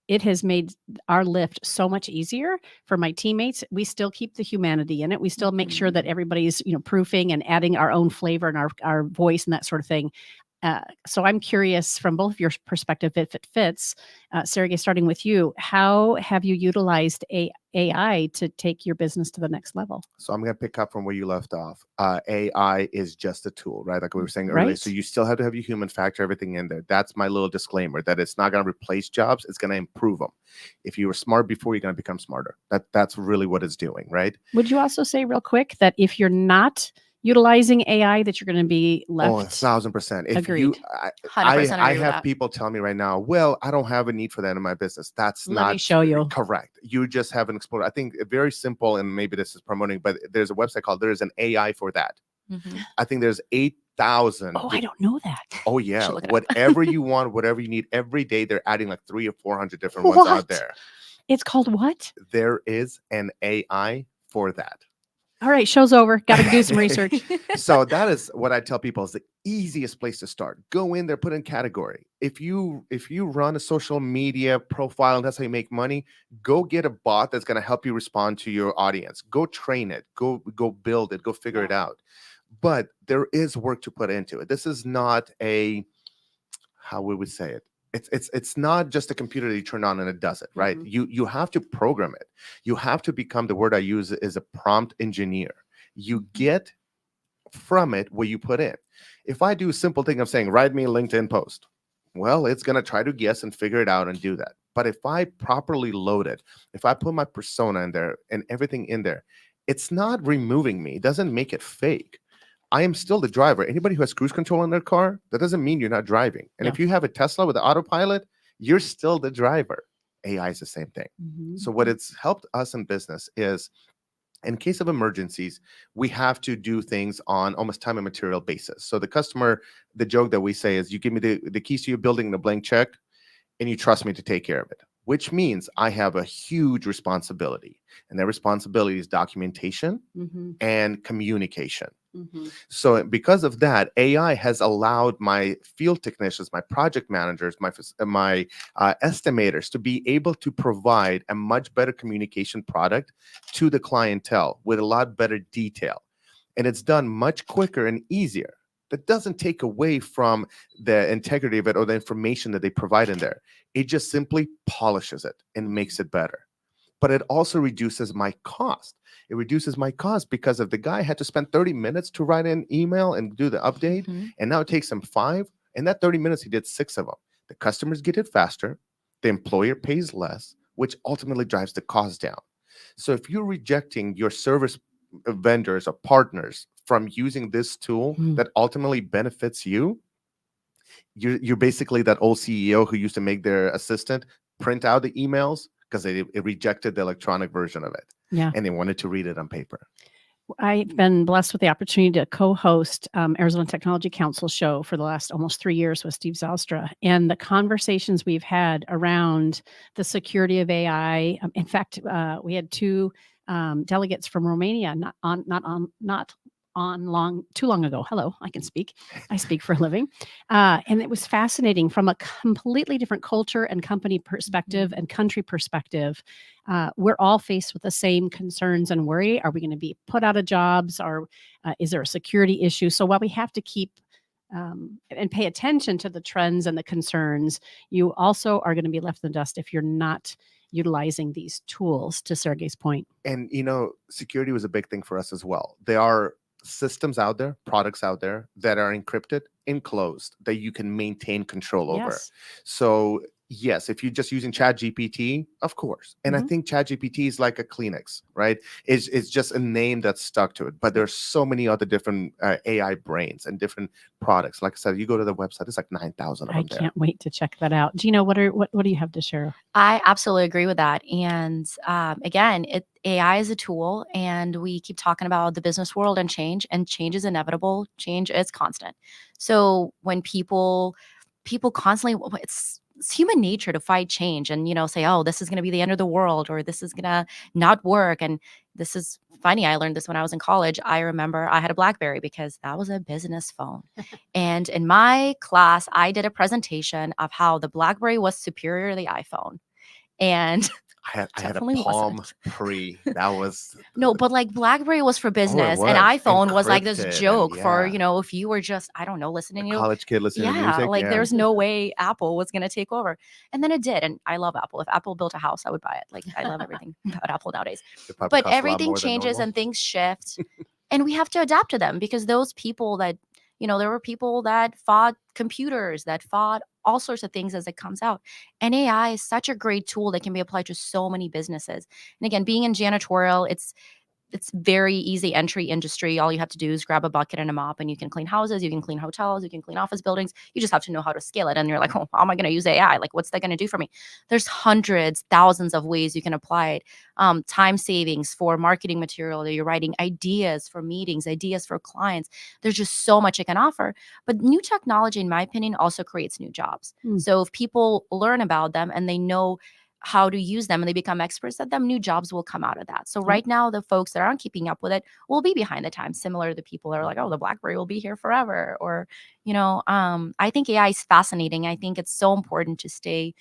it has made our lift so much easier for my teammates. We still keep the humanity in it. We still make sure that everybody's, proofing and adding our own flavor and our voice and that sort of thing. So I'm curious from both of your perspective, if it fits, Sergey, starting with you, how have you utilized AI to take your business to the next level? So I'm going to pick up from where you left off. AI is just a tool, right? Like we were saying earlier. Right. So you still have to have your human factor, everything in there. That's my little disclaimer, that it's not going to replace jobs. It's going to improve them. If you were smart before, you're going to become smarter. That's really what it's doing, right? Would you also say real quick that if you're not utilizing AI, that you're going to be left? Oh, 1,000%. If Agreed. I have people tell me right now, well, I don't have a need for that in my business. That's Let not me show you. Correct. You just haven't explored. I think very simple, and maybe this is promoting, but there's a website called There's an AI for that. I think there's 8,000. Oh, I don't know that. Oh, yeah. Whatever you want, whatever you need, every day they're adding like 300 or 400 different ones out there. It's called what? There is an AI for that. All right, show's over. Got to do some research. So that is what I tell people is the easiest place to start. Go in there, put in category. If you run a social media profile and that's how you make money, go get a bot that's going to help you respond to your audience. Go train it. Go build it. Go figure it out. But there is work to put into it. This is not how we would say it. It's not just a computer that you turn on and it does it, right? You have to program it. You have to become, the word I use is a prompt engineer. You get from it what you put in. If I do a simple thing of saying, write me a LinkedIn post, well, it's going to try to guess and figure it out and do that. But if I properly load it, if I put my persona in there and everything in there, it's not removing me. It doesn't make it fake. I am still the driver. Anybody who has cruise control in their car, that doesn't mean you're not driving. And if you have a Tesla with the autopilot, you're still the driver. AI is the same thing. So what it's helped us in business is, in case of emergencies, we have to do things on almost time and material basis. So the customer, the joke that we say is, you give me the keys to your building and a blank check, and you trust me to take care of it, which means I have a huge responsibility. And that responsibility is documentation and communication. So because of that, AI has allowed my field technicians, my project managers, my estimators to be able to provide a much better communication product to the clientele with a lot better detail. And it's done much quicker and easier. That doesn't take away from the integrity of it or the information that they provide in there. It just simply polishes it and makes it better. But it also reduces my cost. It reduces my cost because if the guy had to spend 30 minutes to write an email and do the update, and now it takes him 5, in that 30 minutes, he did 6 of them. The customers get it faster. The employer pays less, which ultimately drives the cost down. So if you're rejecting your service vendors or partners from using this tool that ultimately benefits you, you're basically that old CEO who used to make their assistant print out the emails because it rejected the electronic version of it. Yeah. And they wanted to read it on paper. I've been blessed with the opportunity to co-host Arizona Technology Council show for the last almost 3 years with Steve Zalstra. And the conversations we've had around the security of AI. In fact, we had 2 delegates from Romania, not too long ago. Hello, I can speak. I speak for a living. And it was fascinating from a completely different culture and company perspective and country perspective. We're all faced with the same concerns and worry. Are we going to be put out of jobs, or is there a security issue? So while we have to keep and pay attention to the trends and the concerns, you also are going to be left in the dust if you're not utilizing these tools, to Sergey's point. And, security was a big thing for us as well. There are systems out there, products out there that are encrypted, enclosed, that you can maintain control over. Yes. So yes, if you're just using ChatGPT, of course. And I think ChatGPT is like a Kleenex, right? It's just a name that's stuck to it. But there's so many other different AI brains and different products. Like I said, you go to the website, it's like 9,000 of them there. I can't wait to check that out. Gina, what do you have to share? I absolutely agree with that. And again, AI is a tool, and we keep talking about the business world and change is inevitable. Change is constant. So when people constantly, it's human nature to fight change and, say, oh, this is going to be the end of the world, or this is going to not work. And this is funny. I learned this when I was in college. I remember I had a BlackBerry because that was a business phone. And in my class, I did a presentation of how the BlackBerry was superior to the iPhone. And I had a definitely Palm wasn't. Pre. That was No, but like BlackBerry was for business, and was. iPhone was like this Encrypted joke and for, yeah. If you were just, I don't know, listening A to college kid listening to yeah, music. like Yeah. there's no way Apple was going to take over. And then it did. And I love Apple. If Apple built a house, I would buy it. Like I love everything about Apple nowadays. It probably But costs a lot everything more than changes normal. and things shift. And we have to adapt to them, because those people that, there were people that fought computers, that fought all sorts of things as it comes out. And AI is such a great tool that can be applied to so many businesses. And again, being in janitorial, it's very easy entry industry. All you have to do is grab a bucket and a mop, and you can clean houses, you can clean hotels, you can clean office buildings. You just have to know how to scale it. And you're like, oh, how am I going to use AI? Like, what's that going to do for me? There's hundreds, thousands of ways you can apply it. Time savings for marketing material that you're writing, ideas for meetings, ideas for clients. There's just so much it can offer. But new technology, in my opinion, also creates new jobs. So if people learn about them and they know how to use them and they become experts at them, new jobs will come out of that. So right now, the folks that aren't keeping up with it will be behind the times, similar to the people that are like, oh, the BlackBerry will be here forever. Or, I think AI is fascinating. I think it's so important to stay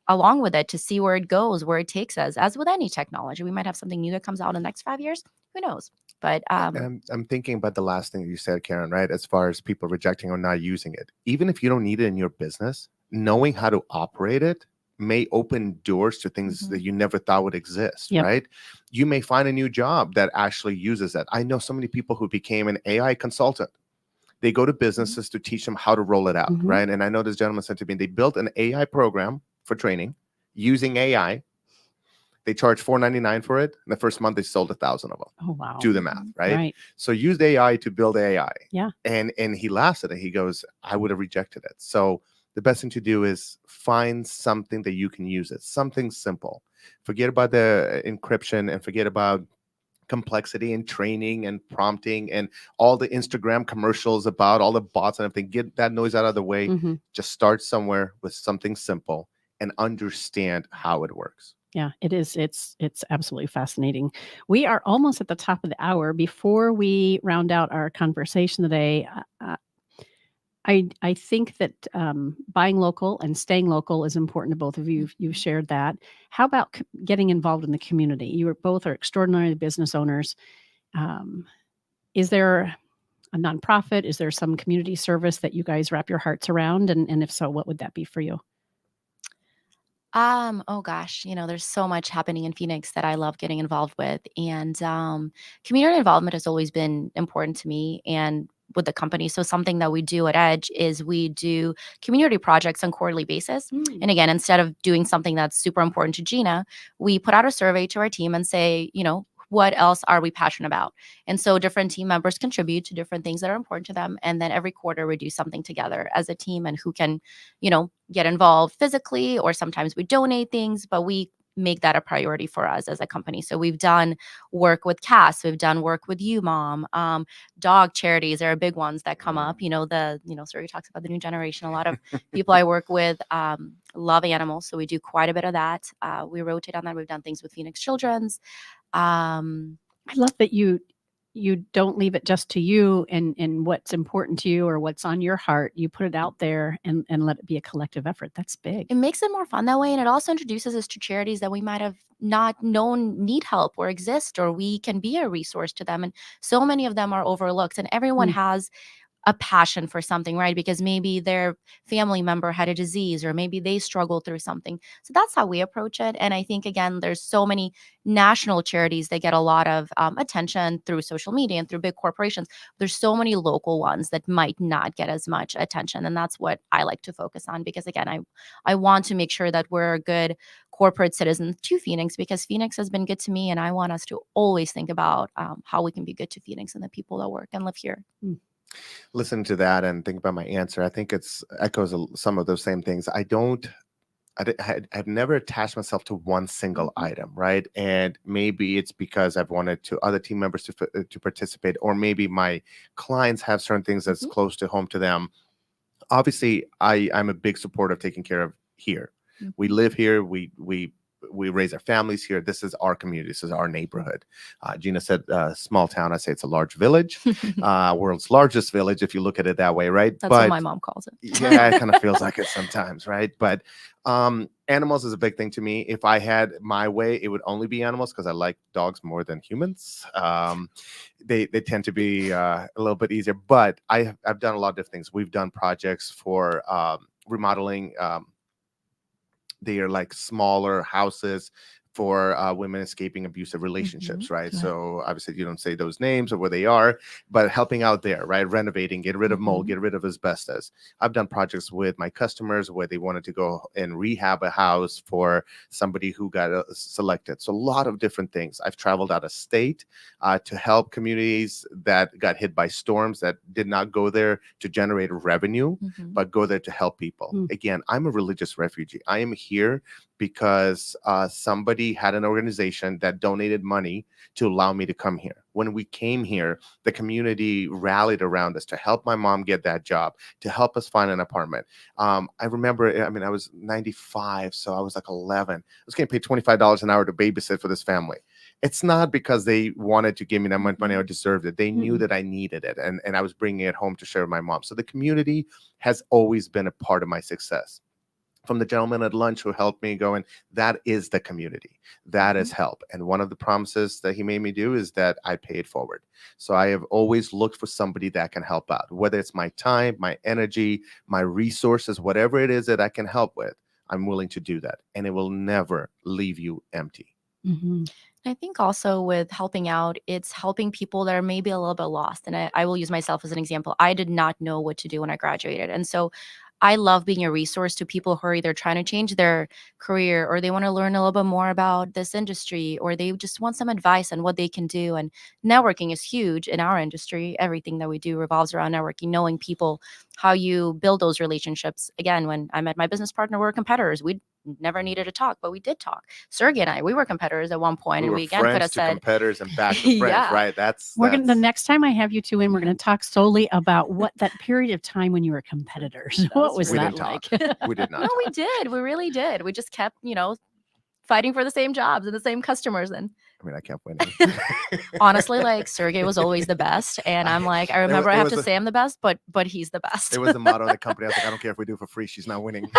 along with it, to see where it goes, where it takes us. As with any technology, we might have something new that comes out in the next 5 years. Who knows? But I'm thinking about the last thing you said, Karen, right? As far as people rejecting or not using it, even if you don't need it in your business, knowing how to operate it may open doors to things that you never thought would exist, right? You may find a new job that actually uses it. I know so many people who became an AI consultant. They go to businesses to teach them how to roll it out, right? And I know this gentleman said to me, they built an AI program for training using AI. They charged $4.99 for it. And the first month they sold 1,000 of them. Oh, wow. Do the math, right? So used AI to build AI. Yeah. And he laughs at it. He goes, I would have rejected it. So the best thing to do is find something that you can use it, something simple. Forget about the encryption and forget about complexity and training and prompting and all the Instagram commercials about all the bots and everything. Get that noise out of the way. Just start somewhere with something simple and understand how it works. Yeah, it is. It's absolutely fascinating. We are almost at the top of the hour. Before we round out our conversation today, I think that buying local and staying local is important to both of you. You've shared that. How about getting involved in the community? You are both extraordinary business owners. Is there a nonprofit? Is there some community service that you guys wrap your hearts around? And if so, what would that be for you? Oh gosh, there's so much happening in Phoenix that I love getting involved with. And community involvement has always been important to me and with the company. So something that we do at Edge is we do community projects on quarterly basis. And again, instead of doing something that's super important to Gina, we put out a survey to our team and say, what else are we passionate about? And so different team members contribute to different things that are important to them. And then every quarter we do something together as a team and who can, get involved physically, or sometimes we donate things, but we make that a priority for us as a company. So we've done work with Cass, we've done work with you, Mom. Dog charities are big ones that come up. Suri talks about the new generation. A lot of people I work with love animals. So we do quite a bit of that. We rotate on that. We've done things with Phoenix Children's. I love that you don't leave it just to you and what's important to you or what's on your heart. You put it out there and let it be a collective effort. That's big. It makes it more fun that way. And it also introduces us to charities that we might have not known need help or exist, or we can be a resource to them. And so many of them are overlooked, and everyone has a passion for something, right? Because maybe their family member had a disease, or maybe they struggled through something. So that's how we approach it. And I think, again, there's so many national charities that get a lot of attention through social media and through big corporations. There's so many local ones that might not get as much attention. And that's what I like to focus on, because again, I want to make sure that we're a good corporate citizen to Phoenix, because Phoenix has been good to me. And I want us to always think about how we can be good to Phoenix and the people that work and live here. Listen to that and think about my answer. I think it's echoes some of those same things. I've never attached myself to one single item, right? And maybe it's because I've wanted to other team members to participate, or maybe my clients have certain things that's close to home to them. Obviously, I'm a big supporter of taking care of here. We live here. We raise our families here. This is our community. This is our neighborhood. Gina said small town. I say it's a large village, world's largest village, if you look at it that way, right? That's what my mom calls it. Yeah, it kind of feels like it sometimes, right? But animals is a big thing to me. If I had my way, it would only be animals, because I like dogs more than humans. They tend to be a little bit easier. But I've done a lot of different things. We've done projects for remodeling. They are like smaller houses for women escaping abusive relationships, right? So obviously you don't say those names or where they are, but helping out there, right? Renovating, get rid of mold, get rid of asbestos. I've done projects with my customers where they wanted to go and rehab a house for somebody who got selected. So a lot of different things. I've traveled out of state to help communities that got hit by storms, that did not go there to generate revenue, but go there to help people. Again, I'm a religious refugee. I am here because somebody had an organization that donated money to allow me to come here. When we came here, the community rallied around us to help my mom get that job, to help us find an apartment. I remember, I was 95, so I was like 11. I was getting paid $25 an hour to babysit for this family. It's not because they wanted to give me that much money or deserved it. They knew that I needed it, and I was bringing it home to share with my mom. So the community has always been a part of my success. From the gentleman at lunch who helped me going, that is the community. That is help. And one of the promises that he made me do is that I pay it forward. So I have always looked for somebody that can help out, whether it's my time, my energy, my resources, whatever it is that I can help with, I'm willing to do that. And it will never leave you empty. I think also with helping out, it's helping people that are maybe a little bit lost. And I will use myself as an example. I did not know what to do when I graduated. And so I love being a resource to people who are either trying to change their career, or they want to learn a little bit more about this industry, or they just want some advice on what they can do. And networking is huge in our industry. Everything that we do revolves around networking, knowing people, how you build those relationships. Again, when I met my business partner, we were competitors. We never needed to talk, but we did talk. Sergey and I, we were competitors at one point, and we again could have said competitors and back to friends, right? The next time I have you two in, we're going to talk solely about what that period of time when you were competitors. What was that like? We did not. No, we did. We really did. We just kept, fighting for the same jobs and the same customers. And I mean, I kept winning. honestly, like Sergey was always the best. And I'm like, I remember I have to say I'm the best, but he's the best. It was the motto of the company. I was like, I don't care if we do it for free. She's not winning.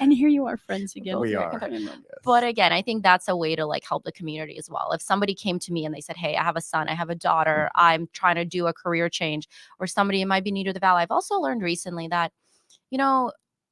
And here you are, friends again. We are. Yes. But again, I think that's a way to like help the community as well. If somebody came to me and they said, hey, I have a son, I have a daughter, I'm trying to do a career change, or somebody might be new to the Valley. I've also learned recently that,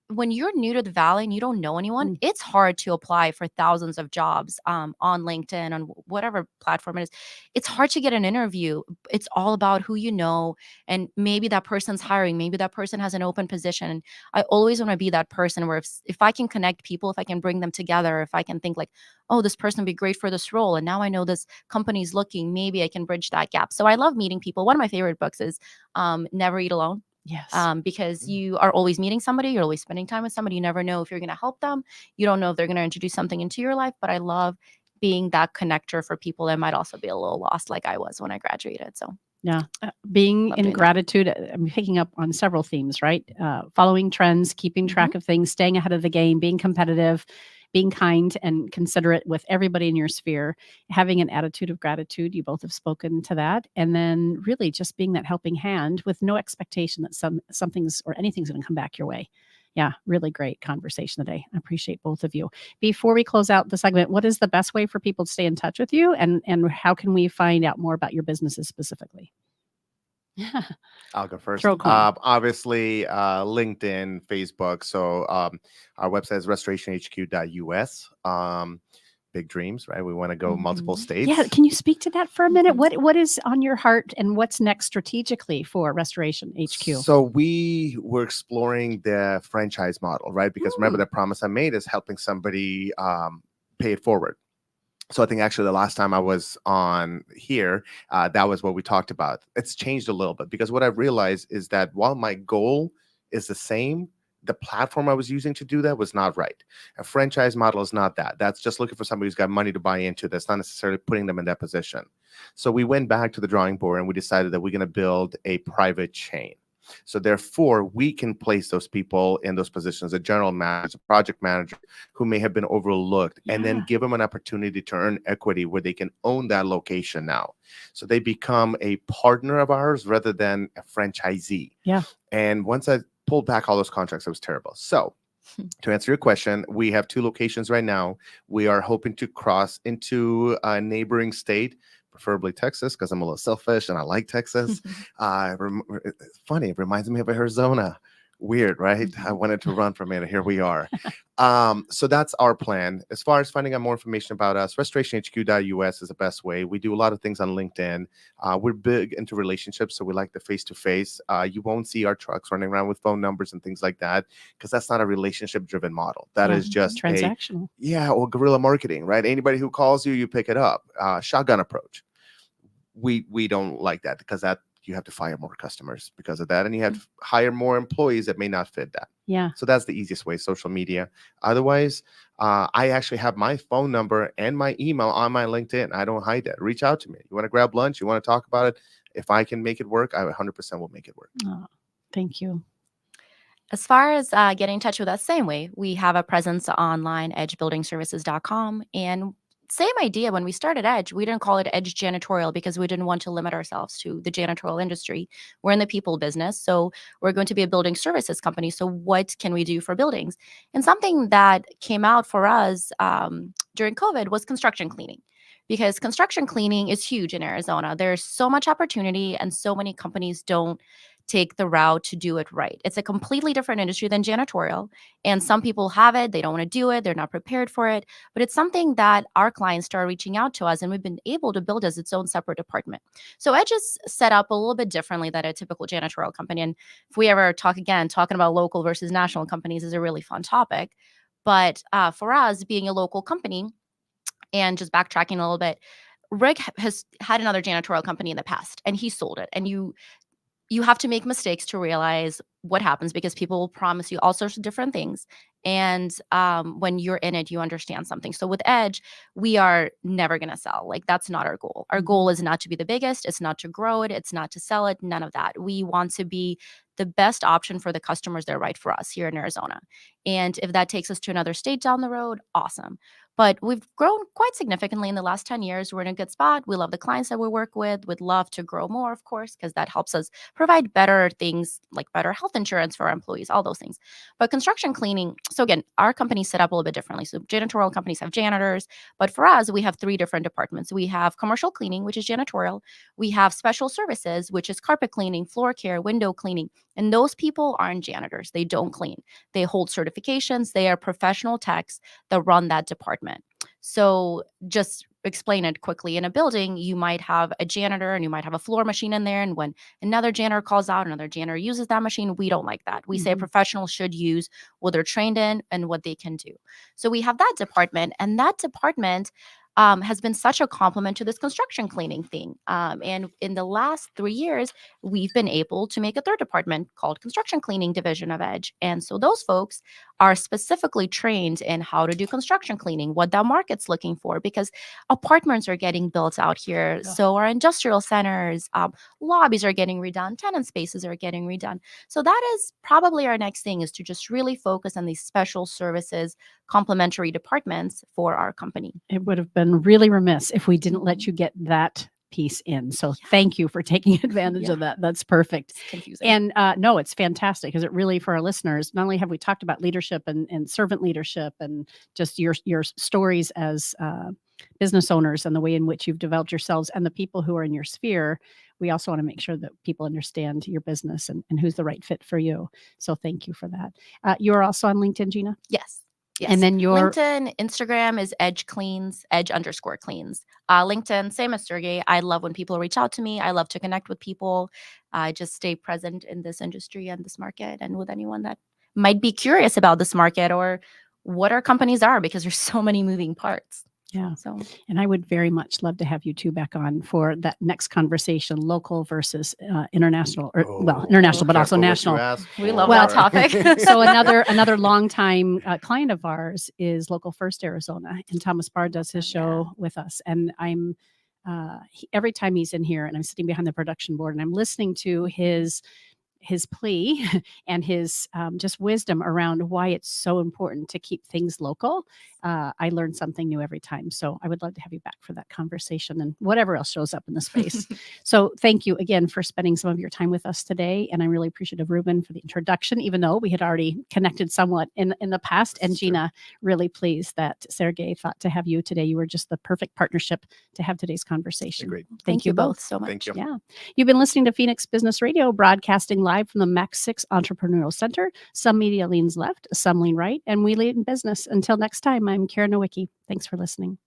when you're new to the Valley and you don't know anyone, it's hard to apply for thousands of jobs on LinkedIn, on whatever platform it is. It's hard to get an interview. It's all about who you know, and maybe that person's hiring, maybe that person has an open position. And I always want to be that person where if I can connect people, if I can bring them together, if I can think like, oh, this person would be great for this role, and now I know this company's looking, maybe I can bridge that gap. So I love meeting people. One of my favorite books is Never Eat Alone. Yes. Because you are always meeting somebody, you're always spending time with somebody. You never know if you're going to help them. You don't know if they're going to introduce something into your life. But I love being that connector for people that might also be a little lost, like I was when I graduated. So yeah, being Love in doing that. gratitude. I'm picking up on several themes, right? Following trends, keeping track of things, staying ahead of the game, being competitive, being kind and considerate with everybody in your sphere, having an attitude of gratitude. You both have spoken to that. And then really just being that helping hand with no expectation that something's or anything's going to come back your way. Yeah, really great conversation today. I appreciate both of you. Before we close out the segment, what is the best way for people to stay in touch with you, and how can we find out more about your businesses specifically? Yeah. I'll go first. Throw a coin. Obviously, LinkedIn, Facebook. So our website is restorationhq.us. Big dreams, right? We want to go multiple states. Yeah. Can you speak to that for a minute? What is on your heart, and what's next strategically for Restoration HQ? So we were exploring the franchise model, right? Because remember, the promise I made is helping somebody pay it forward. So I think actually the last time I was on here, that was what we talked about. It's changed a little bit, because what I've realized is that while my goal is the same, the platform I was using to do that was not right. A franchise model is not that. That's just looking for somebody who's got money to buy into. That's not necessarily putting them in that position. So we went back to the drawing board and we decided that we're going to build a private chain. So therefore, we can place those people in those positions, a general manager, a project manager who may have been overlooked, and then give them an opportunity to earn equity where they can own that location now. So they become a partner of ours rather than a franchisee. Yeah. And once I pulled back all those contracts, it was terrible. So to answer your question, we have 2 locations right now. We are hoping to cross into a neighboring state, preferably Texas, because I'm a little selfish and I like Texas. It's funny. It reminds me of Arizona. Weird, right? I wanted to run from it, and here we are. So that's our plan. As far as finding out more information about us, restorationhq.us is the best way. We do a lot of things on LinkedIn. We're big into relationships, so we like the face-to-face. You won't see our trucks running around with phone numbers and things like that, because that's not a relationship-driven model. That is just transactional. Or guerrilla marketing, right? Anybody who calls you, you pick it up. Shotgun approach. We don't like that, because that you have to fire more customers because of that, and you have to hire more employees that may not fit that. Yeah. So that's the easiest way, social media. Otherwise, I actually have my phone number and my email on my LinkedIn. I don't hide that. Reach out to me. You want to grab lunch? You want to talk about it? If I can make it work, I 100% will make it work. Oh, thank you. As far as getting in touch with us, same way. We have a presence online, edgebuildingservices.com. And same idea. When we started Edge, we didn't call it Edge Janitorial because we didn't want to limit ourselves to the janitorial industry. We're in the people business, so we're going to be a building services company. So what can we do for buildings? And something that came out for us during COVID was construction cleaning, because construction cleaning is huge in Arizona. There's so much opportunity, and so many companies don't take the route to do it right. It's a completely different industry than janitorial. And some people have it, they don't want to do it, they're not prepared for it. But it's something that our clients start reaching out to us, and we've been able to build as its own separate department. So Edge is set up a little bit differently than a typical janitorial company. And if we ever talking about local versus national companies is a really fun topic. But for us, being a local company, and just backtracking a little bit, Rick has had another janitorial company in the past, and he sold it. And you have to make mistakes to realize what happens, because people will promise you all sorts of different things. And when you're in it, you understand something. So with Edge, we are never going to sell. Like, that's not our goal. Our goal is not to be the biggest. It's not to grow it. It's not to sell it. None of that. We want to be the best option for the customers that are right for us here in Arizona. And if that takes us to another state down the road, awesome. But we've grown quite significantly in the last 10 years. We're in a good spot. We love the clients that we work with. We'd love to grow more, of course, because that helps us provide better things like better health insurance for our employees, all those things. But construction cleaning, so again, our company's set up a little bit differently. So janitorial companies have janitors, but for us, we have 3 different departments. We have commercial cleaning, which is janitorial. We have special services, which is carpet cleaning, floor care, window cleaning. And those people aren't janitors. They don't clean. They hold certifications. They are professional techs that run that department. So just explain it quickly. In a building, you might have a janitor and you might have a floor machine in there. And when another janitor calls out, another janitor uses that machine, we don't like that. We say a professional should use what they're trained in and what they can do. So we have that department, and that department has been such a compliment to this construction cleaning thing. And in the last 3 years, we've been able to make a third department called Construction Cleaning Division of Edge. And so those folks are specifically trained in how to do construction cleaning, what that market's looking for, because apartments are getting built out here. Yeah. So our industrial centers, lobbies are getting redone, tenant spaces are getting redone. So that is probably our next thing, is to just really focus on these special services, complementary departments for our company. It would have been really remiss if we didn't let you get that piece in. So thank you for taking advantage of that. That's perfect. It's confusing. And no, it's fantastic, because it really, for our listeners, not only have we talked about leadership and servant leadership and just your stories as business owners and the way in which you've developed yourselves and the people who are in your sphere, we also want to make sure that people understand your business and who's the right fit for you. So thank you for that. You're also on LinkedIn, Gina? Yes. Yes. And then your LinkedIn, Instagram is Edge_Cleans. LinkedIn, same as Sergey. I love when people reach out to me. I love to connect with people. I just stay present in this industry and this market, and with anyone that might be curious about this market or what our companies are, because there's so many moving parts. Yeah. So, and I would very much love to have you two back on for that next conversation, local versus international, or international, but also national. we love that topic. So another longtime client of ours is Local First Arizona, and Thomas Barr does his show with us. And I'm every time he's in here, and I'm sitting behind the production board, and I'm listening to his plea and his just wisdom around why it's so important to keep things local. I learn something new every time. So I would love to have you back for that conversation and whatever else shows up in the space. So thank you again for spending some of your time with us today. And I'm really appreciative, Ruben, for the introduction, even though we had already connected somewhat in the past. And Gina, really pleased that Sergey thought to have you today. You were just the perfect partnership to have today's conversation. Great. Thank you both so much. Thank you. Yeah. You've been listening to Phoenix Business Radio, broadcasting live from the Max 6 Entrepreneurial Center. Some media leans left, some lean right, and we lead in business. Until next time, I'm Karen Nowicki. Thanks for listening.